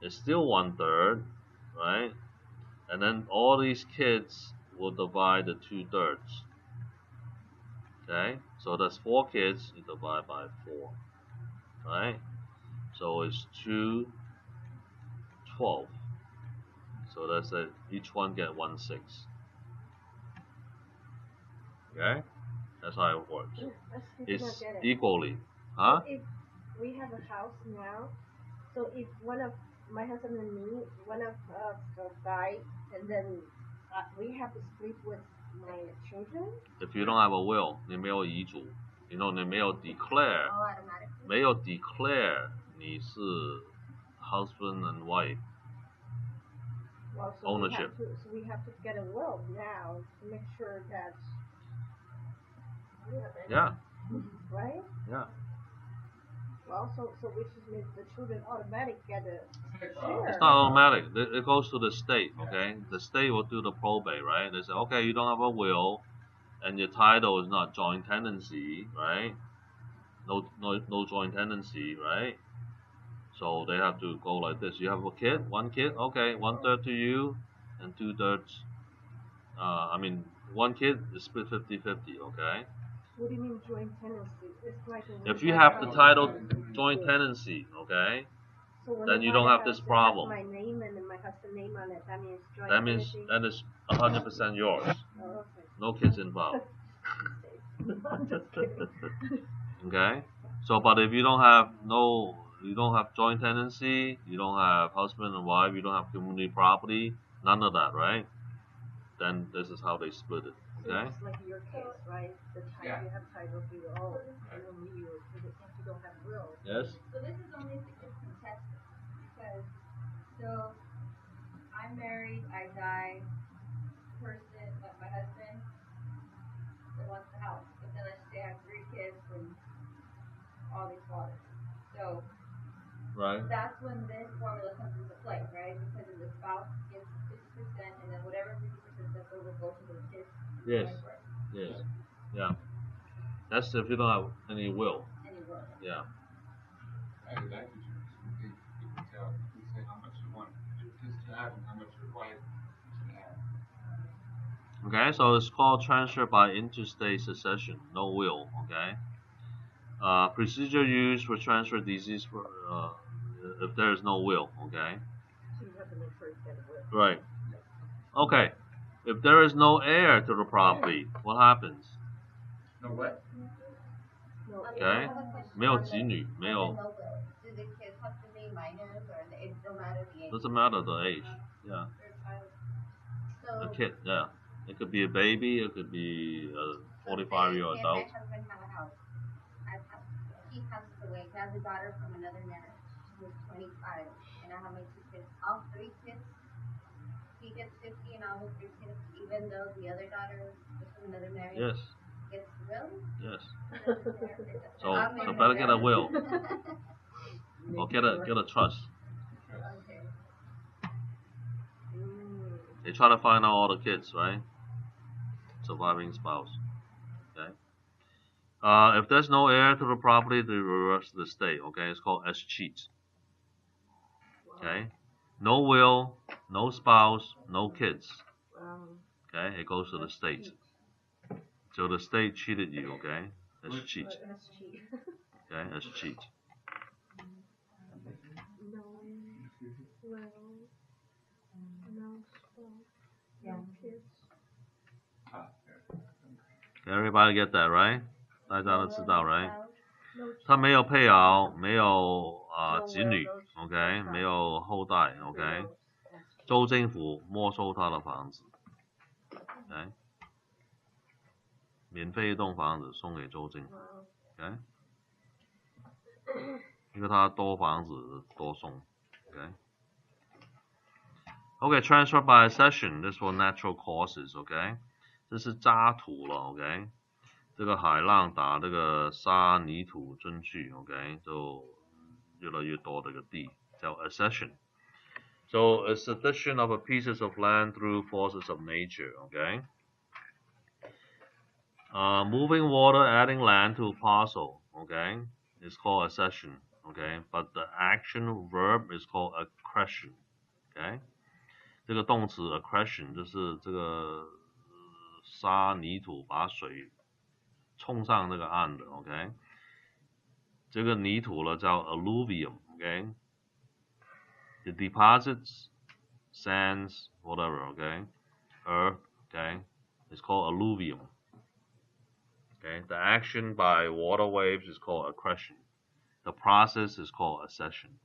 it's still 1/3, right? And then all these kids will divide the 2/3. Okay, so that's 4 kids. You divide by 4, right? So it's 2, 12. So that's it. Each one get 1/6. Okay, that's how it works. I still do not It's get it. equally, huh? If we have a house now, so if one of my husband and me, one of us die, and then we have to split with my children. If you don't have a will, 你没有遗嘱，你没有 declare， All automatically. 没有 declare 你是 husband and wife Well, so ownership. we have to get a will now to make sure that. Yeah, Right? yeah. Well, so which means the children automatic get a It's share. It's not automatic. It goes to the state. Okay, the state will do the probate, right? They say, okay, you don't have a will, and your title is not joint tenancy, right? No joint tenancy, right? So they have to go like this. You have a kid, one kid, okay, 1/3 to you, and 2/3. I mean, one kid is split 50-50, okay? What do you mean joint tenancy? It's like If you have the title joint tenancy, okay, so when then I you buy don't a have house, this it has problem. my name and then my husband's name on it. That means joint That means tenancy. that is 100% yours. Oh, okay. No kids involved. I'm just kidding. Okay. So, but if you don't have you don't have joint tenancy, you don't have husband and wife, you don't have community property, none of that, right? Then this is how they split it. So Okay. it's like your case, right? The title Yeah. you have title to your own, and then if you don't have will. Yes. So this is only if it's contested. Because, so, I'm married, I die, person, my husband, that wants the house. But then let's say I have 3 kids from all these fathers. So, Right. that's when this formula comes into play, right? Because if the spouse gives 50%, and then whatever 50% left over goes to the kids. Yes. Yes. Yeah. That's if you don't have any will. Any will. Yeah. I like that you can tell. You say how much you want your kids to have and how much your wife should have. Okay. So it's called transfer by interstate succession. No will. Okay. Procedure used for transfer disease for if there is no will. Okay. So you have to make sure you get a will. Right. Okay. If there is no heir to the property, what happens? No what? Okay， 没有子女，没有 No will. Do the kids have to be minors or it don't matter the age? doesn't matter the age. Yeah, Their child. a So kid. Yeah, it could be a baby. It could be a so say 45-year-old if adult. my husband had a house, he passes away. He has a daughter from another marriage who's 25, and I have my 2 kids. All 3 kids, he gets 50, and all the 3 kids, even though the other daughter is from another marriage. Yes, Gets really? yes. So So better get a will or get a trust. Okay. They try to find out all the kids, right? Surviving spouse. Okay. If there's no heir to the property, they reverse the estate. Okay, it's called as cheat. Okay. No will, no spouse, no kids. Okay, it goes to the state. So the state cheated you. Okay, that's cheat. Okay, that's cheat. No will, no spouse, no kids. Everybody get that right? 大家都知道 right? No 他没有配偶，没有子女 ，OK， 没有后代 ，OK， 州政府没收他的房子 ，OK， 免费一栋房子送给州政府 ，OK， 因为他多房子多送 ，OK。OK, transfer by accession, this for natural causes, OK， 这是渣土了 ，OK。这个海浪打这个沙泥土进去 ，OK， 就越来越多这个地叫 accession。So a cession of a pieces of land through forces of nature, okay? Moving water, adding land to a parcel, okay, is called accession, okay? But the action verb is called accretion, okay? 这个动词 accretion 就是这个沙泥土把水冲上那个岸的 ，OK？ 这个泥土呢叫 alluvium，OK？The deposits, sands, whatever, okay? Earth, okay? It's called alluvium. Okay? The action by water waves is called accretion. The process is called accession.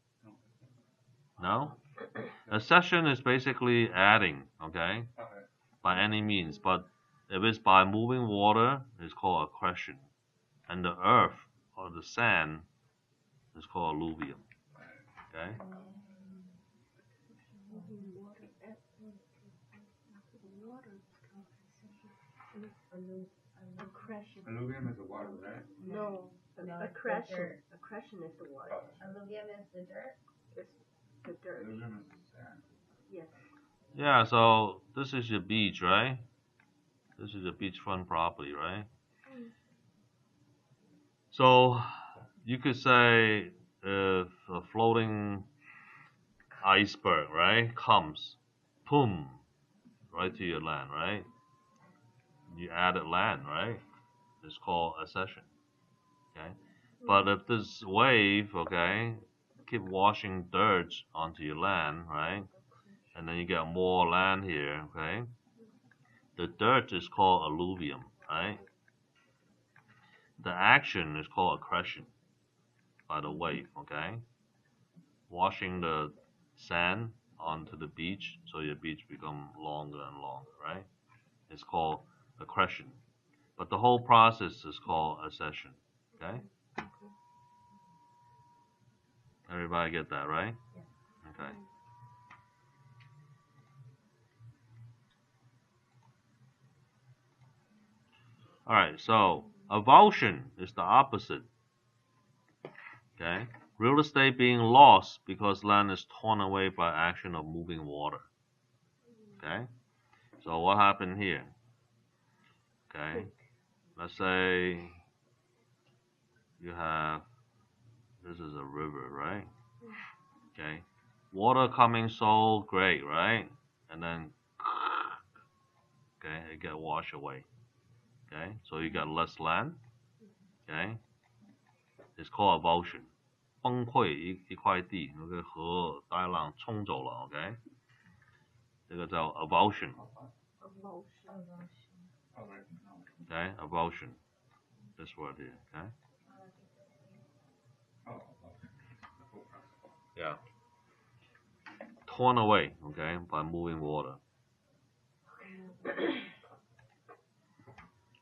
No? Accession is basically adding, okay? By any means, but if it's by moving water, it's called accretion. And the earth or the sand is called alluvium. Okay? Alluvium is the water, right? No, accretion. Accretion is the water. Alluvium is the dirt. It's the dirt. Alluvium is the sand. Yes. Yeah, so this is your beach, right? This is a beachfront property, right? So you could say if a floating iceberg, right, comes, boom, right to your land, right? You added land, right? It's called accession. Okay? But if this wave, okay, keep washing dirt onto your land, right? And then you get more land here, okay? The dirt is called alluvium, right? The action is called accretion by the wave, okay? Washing the sand onto the beach, so your beach become longer and longer, right? It's called accretion. But the whole process is called accession, okay? Everybody get that, right? Okay. Alright, so avulsion is the opposite. Okay? Real estate being lost because land is torn away by action of moving water. Okay? So what happened here? Okay? Let's say you have, this is a river, right? Okay? Water coming so great, right? And then, okay, it get washed away. Okay? So you got less land. Okay? It's called avulsion. 崩溃一块地，那个河大浪冲走了 ，OK？ 这个叫 avulsion。Okay, avulsion. This word here, okay? Oh, okay. The whole principle. Yeah. Torn away, okay, by moving water.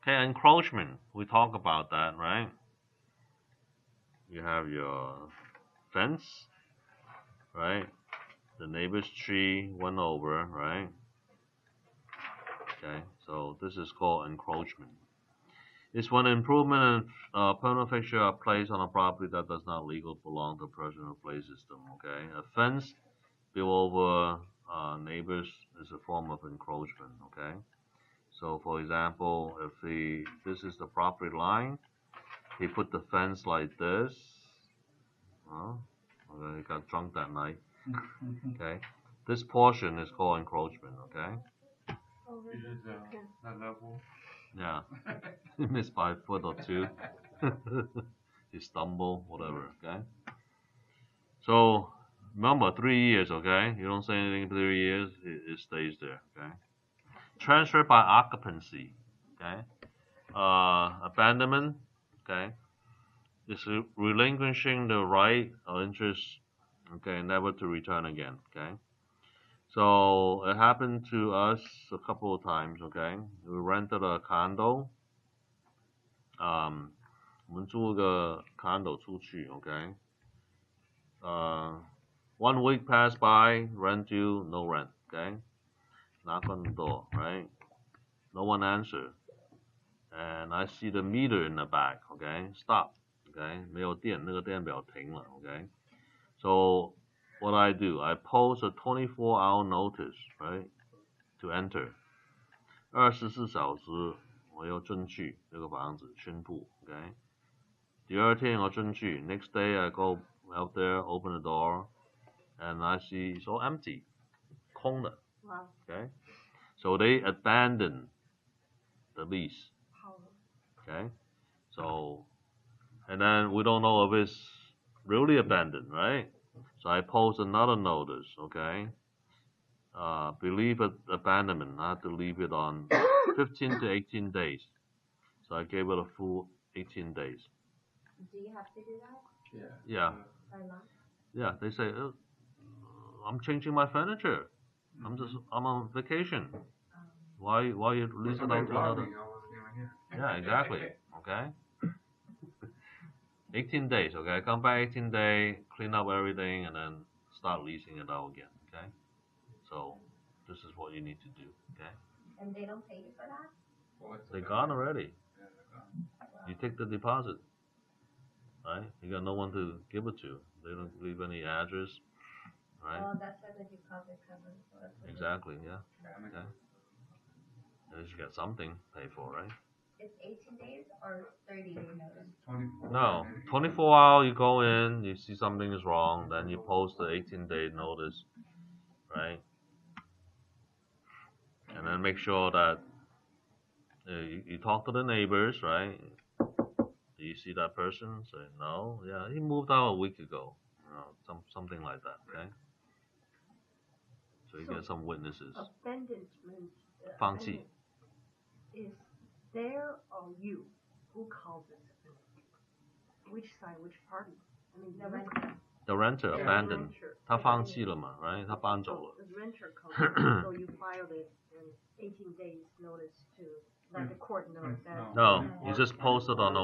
Okay, encroachment. We talk about that, right? You have your fence, right? The neighbor's tree went over, right? Okay, so this is called encroachment. It's when improvement and permanent fixture are placed on a property that does not legally belong to the person who places them. Okay, a fence built over neighbors is a form of encroachment. Okay, so for example, if this is the property line, he put the fence like this. Okay, he got drunk that night. Okay, this portion is called encroachment. Okay. It is that level. Yeah, he missed by a foot or two. He stumbled, whatever. Okay. So remember, 3 years. Okay, you don't say anything in 3 years, it stays there. Okay. Transfer by occupancy. Okay. Abandonment. Okay. Is relinquishing the right or interest. Okay, never to return again. Okay. So it happened to us a couple of times. Okay, we rented a condo. 我们租个 condo 出去 ，OK，one week passed by, rent due, no rent, okay, knock on the door, right, no one answered, and I see the meter in the back, okay, stop, okay, 没有电，那个电表停了 ，okay, so what I do, I post a 24-hour notice, right, to enter, 24小时我要进去这个房子宣布 ，okay。第二天我进去 next day I go out there, open the door, and I see it's all empty, 空的 Wow. Okay, so they abandoned the lease. Okay, so and then we don't know if it's really abandoned, right? So I post another notice. Okay, believe abandonment. I have to leave it on 15 to 18 days. So I gave it a full 18 days. Do you have to do that? Yeah. By law? Yeah, they say, I'm changing my furniture. I'm on vacation. Why you lease it out to another? Yeah, exactly. Okay. 18 days. Okay, come back 18 days, clean up everything, and then start leasing it out again. Okay. So this is what you need to do. Okay. And they don't pay you for that? They're gone already. You take the deposit. Right? You got no one to give it to. They don't leave any address. Right? Oh, that's why the deposit covers. Exactly, yeah. Okay. At least you got something to pay for, right? It's 18 days or 30-day notice? 24. No, 24 hours you go in, you see something is wrong, then you post the 18-day notice, right? And then make sure that you talk to the neighbors, right? Do you see that person? Say no, yeah, he moved out a week ago, something like that, okay? So you get some witnesses. Abandonment. 放弃 Is there or you? Who calls it abandonment? Which side? Which party? I mean, The renter. The renter Yeah, abandoned. renter. 他放弃了嘛 right? 他搬走了 So the renter calls it. So you filed it in 18 days notice to let the court know that. No, you just post it on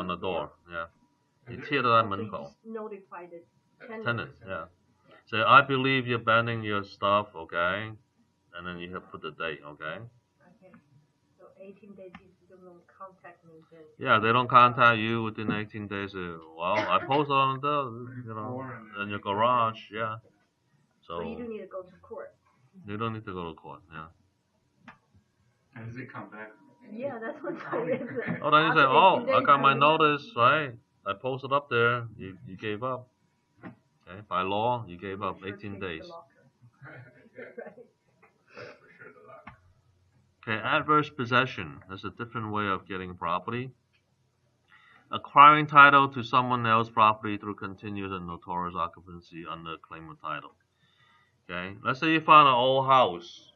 the door. Yeah. 你贴在门口 Just notify the tenant, yeah. Say, I believe you're abandoning your stuff, okay? And then you have put the date, okay? Okay. So 18 days if you don't contact me then. Yeah, they don't contact you within 18 days. Well, I posted on in your garage, yeah. So you So do need to go to court. you don't need to go to court, yeah. And does it come back? Yeah, that's what I is. Oh, then you say, After oh, 18 I days, got my you- notice, right? I posted up there. You gave up. Okay, by law, you gave up Sure 18 change the days. locker. Right. Yeah, for sure the lock. Okay, adverse possession. That's a different way of getting property. Acquiring title to someone else's property through continuous and notorious occupancy under claim of title. Okay, let's say you find an old house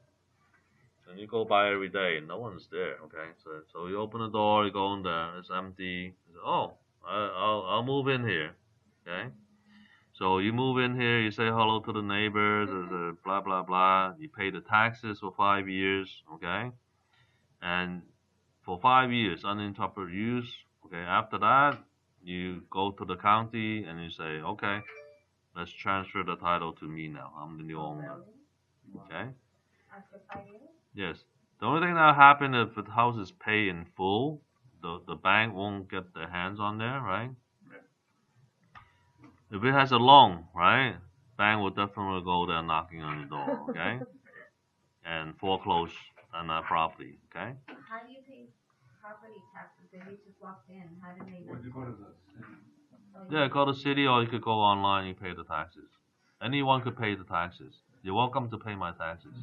and you go by every day and no one's there. Okay, so you open the door, you go in there, it's empty. You say, oh, I'll move in here. Okay. So you move in here, you say hello to the neighbor, the blah blah blah. You pay the taxes for 5 years. Okay. And for 5 years, uninterrupted use. Okay. After that, you go to the county and you say, okay, let's transfer the title to me now. I'm the new owner. Okay. After 5 years? Yes. The only thing that happen if the house is paid in full, the bank won't get their hands on there, right? If it has a loan, right, bank will definitely go there knocking on your door, okay, and foreclose on that property, okay. How do you pay property taxes if you just walked in? How do they know? Would you go to the city? Yeah, go to city or you could go online. You pay the taxes. Anyone could pay the taxes. You're welcome to pay my taxes.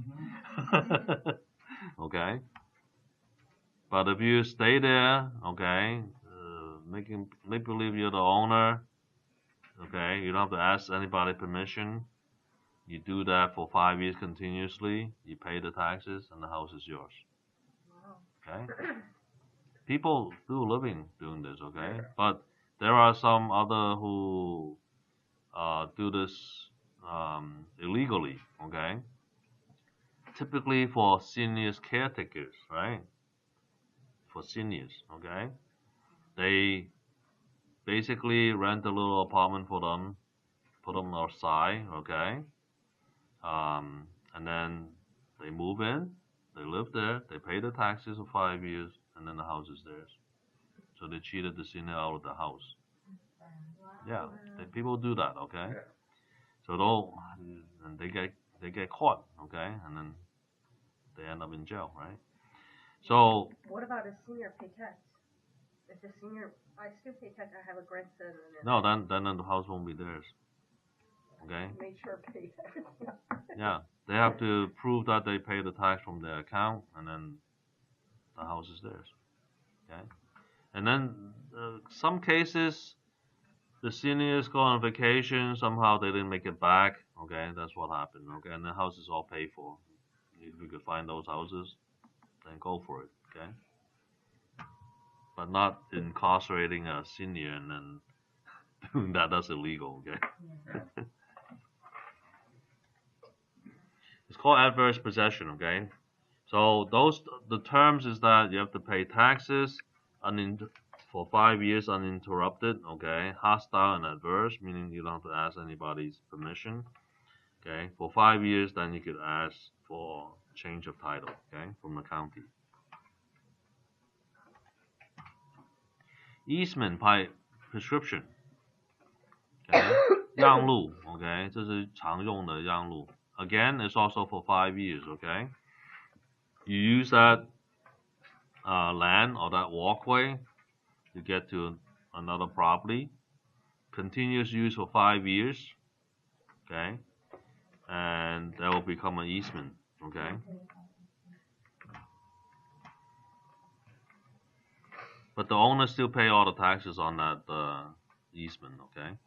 Okay. But if you stay there, okay, make believe you're the owner, okay, you don't have to ask anybody permission. You do that for 5 years continuously. You pay the taxes, and the house is yours. Okay. People do living doing this, okay, but there are some other who do this illegally, okay. Typically for seniors caretakers, right? For seniors, okay, they basically rent a little apartment for them, put them outside, okay, and then they move in, they live there, they pay the taxes for 5 years, and then the house is theirs. So they cheated the senior out of the house. Yeah, people do that, okay. So and they get caught, okay, and then they end up in jail, right? So what about a senior pay tax? If a senior, I still pay tax. I have a grandson. And no, then the house won't be theirs. Okay. Make sure pay tax. Yeah, they have to prove that they pay the tax from their account, and then the house is theirs. Okay. And then some cases, the seniors go on vacation. Somehow they didn't make it back. Okay, that's what happened. Okay, and the house is all paid for. If you could find those houses, then go for it. Okay. But not incarcerating a senior and then doing that. That's illegal. Okay. Yeah. It's called adverse possession. Okay. So the terms is that you have to pay taxes for 5 years uninterrupted. Okay, hostile and adverse, meaning you don't have to ask anybody's permission. Okay, for 5 years, then you could ask for change of title. Okay, from the county. Easement by prescription. Okay, 让路. Okay, 这是常用的让路. Again, it's also for 5 years. Okay. You use that land or that walkway to get to another property. Continuous use for 5 years. Okay. And that will become an easement. Okay. But the owner still pay all the taxes on that easement. Okay.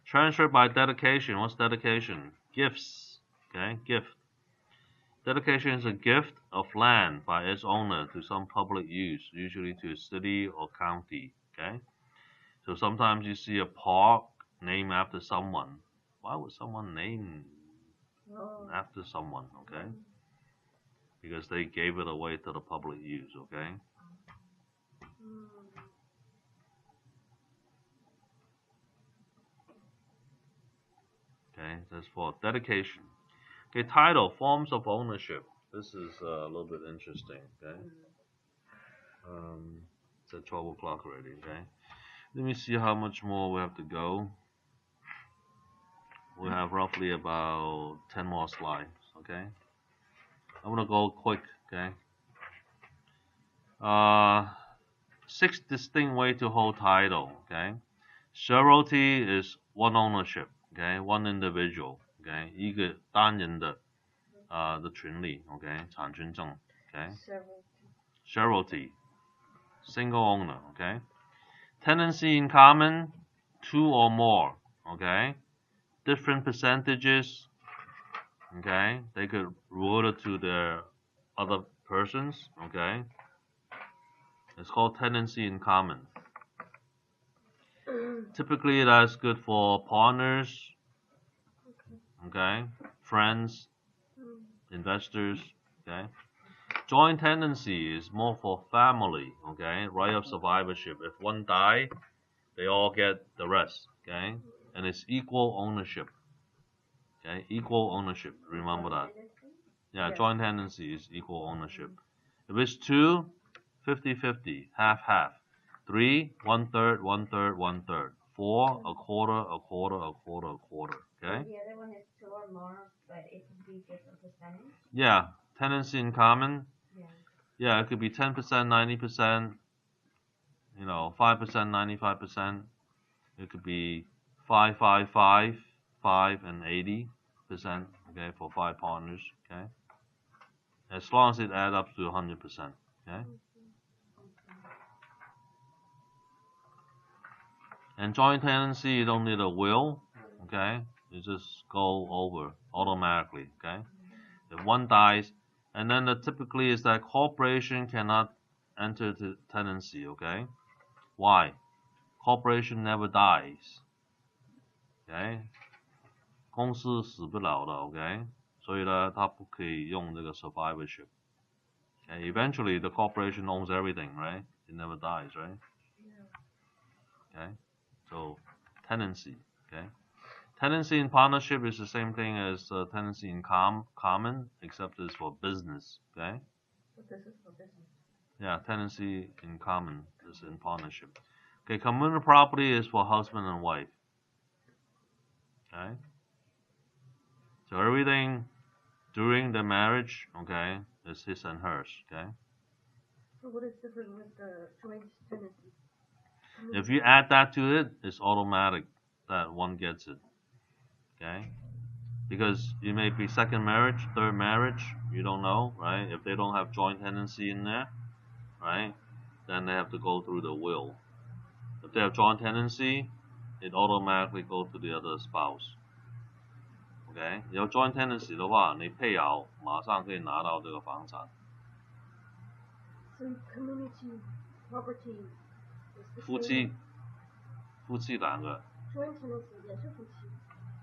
Transfer by dedication. What's dedication? Gifts. Okay. Gift. Dedication is a gift of land by its owner to some public use, usually to a city or county. Okay, so sometimes you see a park named after someone. Why would someone name after someone? Okay, because they gave it away to the public use. Okay. Okay, that's for dedication. Okay, title, forms of ownership. This is a little bit interesting. Okay. It's at 12 o'clock already. Okay. Let me see how much more we have to go. We have roughly about 10 more slides. Okay. I'm gonna go quick. Okay. 6 distinct ways to hold title. Okay. Surety is one ownership. Okay. One individual. Okay. 一个单人的的权利。Okay. 产权证。Okay. Surety. Single owner. Okay. Tenancy in common, 2 or more. Okay. Different percentages. Okay. They could rule it to their other persons. Okay. It's called tenancy in common. Typically, that's good for partners, okay, friends, investors, okay. Joint tenancy is more for family, okay, right of survivorship. If one die, they all get the rest, okay, and it's equal ownership, okay, equal ownership. Remember that. Yeah, joint tenancy is equal ownership. If it's two, 50-50, half-half. Three, one-third, one-third, one-third. Four, a quarter, a quarter, a quarter, a quarter. Okay? The other one is 2 or more, but it could be different percentage. Yeah, tenancy in common. Yeah. Yeah, it could be 10%, 90%, 5%, 95%. It could be 5, 5, 5, 5, and 80%, okay, for 5 partners, okay? As long as it adds up to 100%, okay? And joint tenancy, you don't need a will, okay? You just go over automatically, okay? If one dies, and then typically is that corporation cannot enter the tenancy, okay? Why? Corporation never dies, okay? 公司死不了的 ，OK？ 所以呢，它不可以用这个 survivorship。Okay? Eventually, the corporation owns everything, right? It never dies, right? Okay? So, tenancy, okay? Tenancy in partnership is the same thing as tenancy in common, except it's for business, okay? But this is for business. Yeah, tenancy in common is in partnership. Okay, communal property is for husband and wife. Okay? So everything during the marriage, okay, is his and hers, okay? So what is different with the joint tenancy? If you add that to it, it's automatic that one gets it, okay? Because it may be second marriage, third marriage, you don't know, right? If they don't have joint tenancy in there, right, then they have to go through the will. If they have joint tenancy, it automatically goes to the other spouse. OK， 有 joint tenancy 的话，你配偶马上可以拿到这个房产。So community property is the 夫 same. 妻，夫妻两个。Joint tenancy 也是夫妻。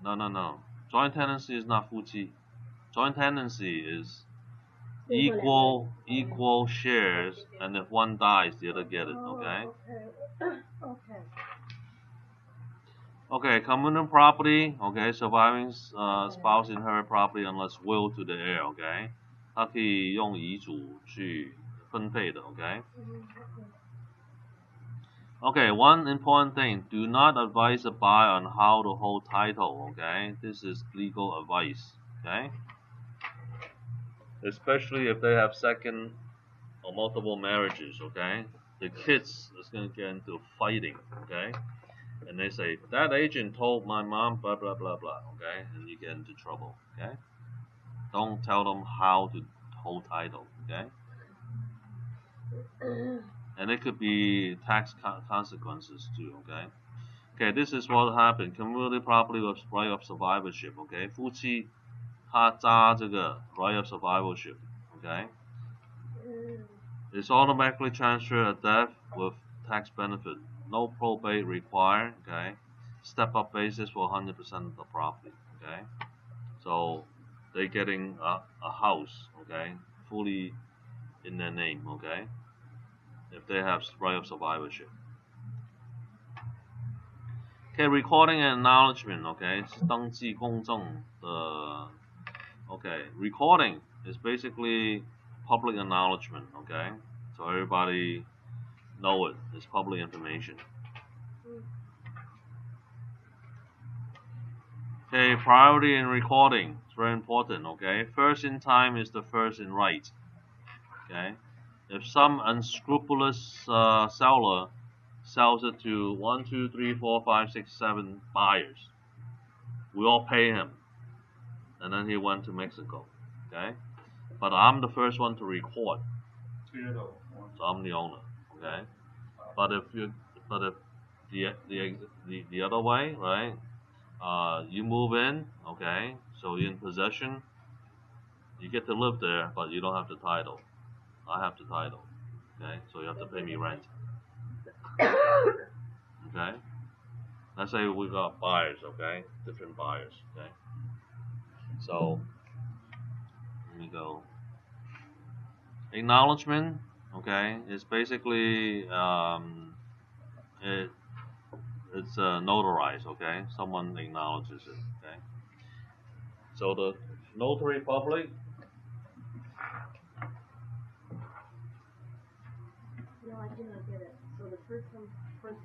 No, no, no. Joint tenancy is not 夫妻。Joint tenancy is equal shares, and if one dies, the other get it. Okay. Okay. Okay, communal property. Okay, surviving spouse inherit property unless will to the heir. Okay， 他可以用遗嘱去分配的。Okay. Okay, one important thing: do not advise a buyer on how to hold title. Okay, this is legal advice. Okay. Especially if they have second or multiple marriages, okay? The kids is going to get into fighting, okay? And they say, that agent told my mom, blah, blah, blah, blah, okay? And you get into trouble, okay? Don't tell them how to hold title, okay? And it could be tax consequences too, okay? Okay, this is what happened. Community property with right of survivorship, okay? 夫妻他扎这个 right of survivorship, okay? It's automatically transferred at death with tax benefit. No probate required, okay? Step up basis for 100% of the property, okay? So they're getting a house, okay? Fully in their name, okay? If they have right of survivorship. Okay, recording and acknowledgement, okay? 登记公证的 Okay, recording is basically public acknowledgement, okay? So everybody know it. It's public information. Okay, priority in recording. It's very important, okay? First in time is the first in right, okay? If some unscrupulous seller sells it to 1, 2, 3, 4, 5, 6, 7 buyers, we all pay him. And then he went to Mexico, okay? But I'm the first one to record, so I'm the owner, okay? But if the other way, right? You move in, okay? So you're in possession. You get to live there, but you don't have the title. I have the title, okay? So you have to pay me rent, okay? Let's say we got buyers, okay? Different buyers, okay? So, let me go. Acknowledgement, okay, is basically it's notarized, okay? Someone acknowledges it, okay? So the notary public, No, I did not get it. So the first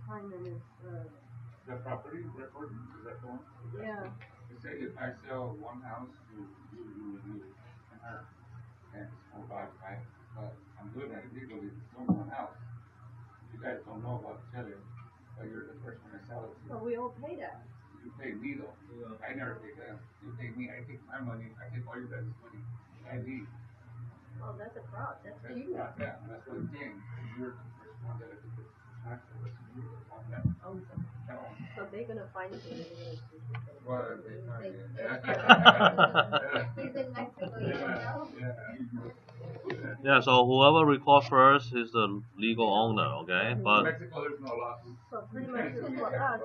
time then is The property record, is that the one? yeah. Let's say if I sell one house to you and her, and it's more bad, right? But I'm doing it legally, it's only one house. You guys don't know about selling, but you're the first one to sell it to. But we all pay that. You pay me though. I never pay them. You pay me, I take my money, I take all your guys' money. I leave. Oh, that's a fraud. That's That's cheating. not that, that's what I'm saying. You're the first one that I took the transfer, was you were the one that. Oh, so they're gonna find it and they're gonna sue you. Well, they find it. He's in Mexico, you don't know? yeah. So whoever records first is the legal owner, okay? In But Mexico, there's no lawsuit. So pretty much for us,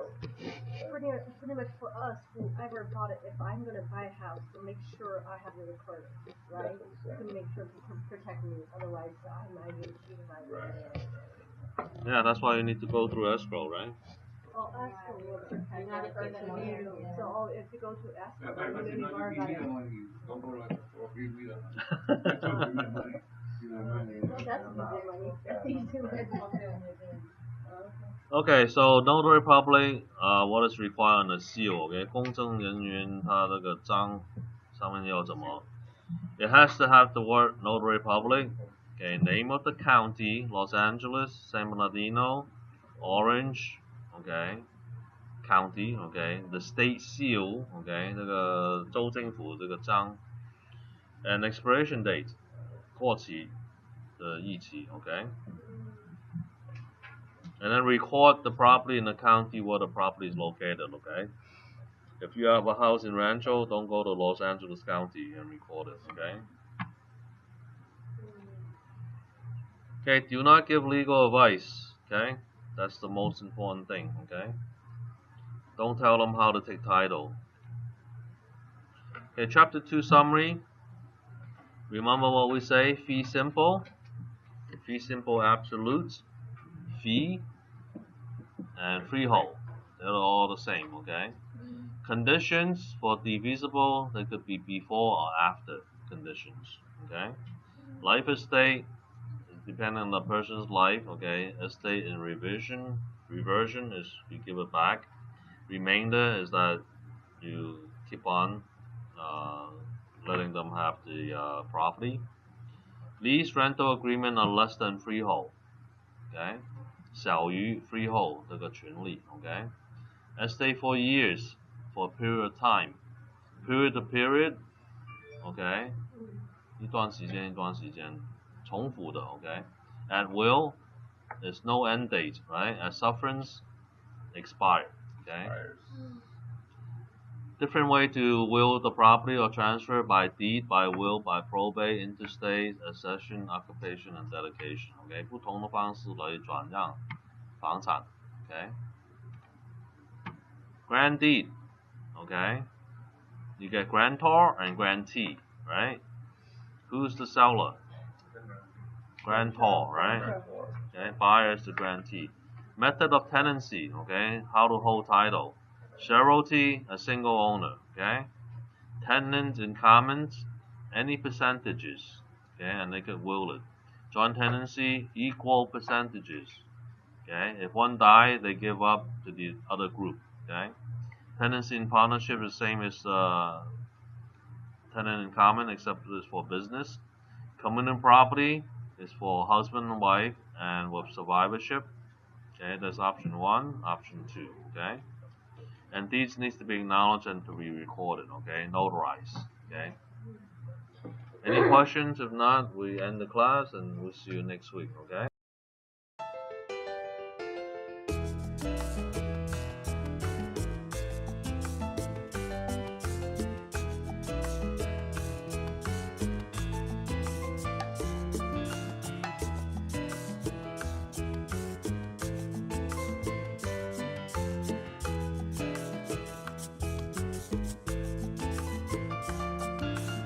pretty much for us, whoever bought it, if I'm gonna buy a house, to make sure I have the recorder, right? To make sure to protect me, otherwise I might get cheated by yeah, that's why you need to go through escrow, right? Oh, escrow will protect me. So if you go to escrow, But then you know, you are you give me the gonna. money, don't go like, or give me the money. That's what give me the money. You know what I mean? Well, that's easy money. That's easy money. Okay, so notary public, what is required on the seal? OK， 公证人员他这个章上面要怎么 ？It has to have the word notary public. Okay, name of the county, Los Angeles, San Bernardino, Orange. Okay, county. Okay, the state seal. Okay， 这个州政府这个章 ，and expiration date， 过期的日期。Okay. And then record the property in the county where the property is located, okay? If you have a house in Rancho, don't go to Los Angeles County and record it, okay? Okay, do not give legal advice, okay? That's the most important thing, okay? Don't tell them how to take title. Okay, chapter 2 summary. Remember what we say, fee simple absolutes, fee, and freehold. They're all the same, okay? Conditions for divisible, they could be before or after conditions, okay? Life estate is depending on the person's life, okay? Estate in reversion is you give it back. Remainder is that you keep on letting them have the property. Lease rental agreement are less than freehold, okay? 小于 freehold 这个权利 okay? Estate for years, for a period of time. Period to period, okay? 一段时间重复的 okay? At will, there's no end date, right? At sufferance, expire, okay? Different way to will the property or transfer by deed, by will, by probate, interstate, accession, occupation, and dedication, okay? 不同的方式来转让房产 okay? Grand deed, okay? You get grantor and grantee, right? Who's the seller? Grantor, right? Okay, buyer is the grantee. Method of tenancy, okay? How to hold title. Surety, a single owner, okay? Tenants in commons, any percentages, okay? And they could will it. Joint tenancy, equal percentages, okay? If one dies, they give up to the other group, okay? Tenancy in partnership is the same as tenant in common, except it's for business. Communal property is for husband and wife and with survivorship. Okay, that's option 1, option 2. Okay, and these needs to be acknowledged and to be recorded. Okay, notarized. Okay. Any questions? If not, we end the class and we'll see you next week. Okay.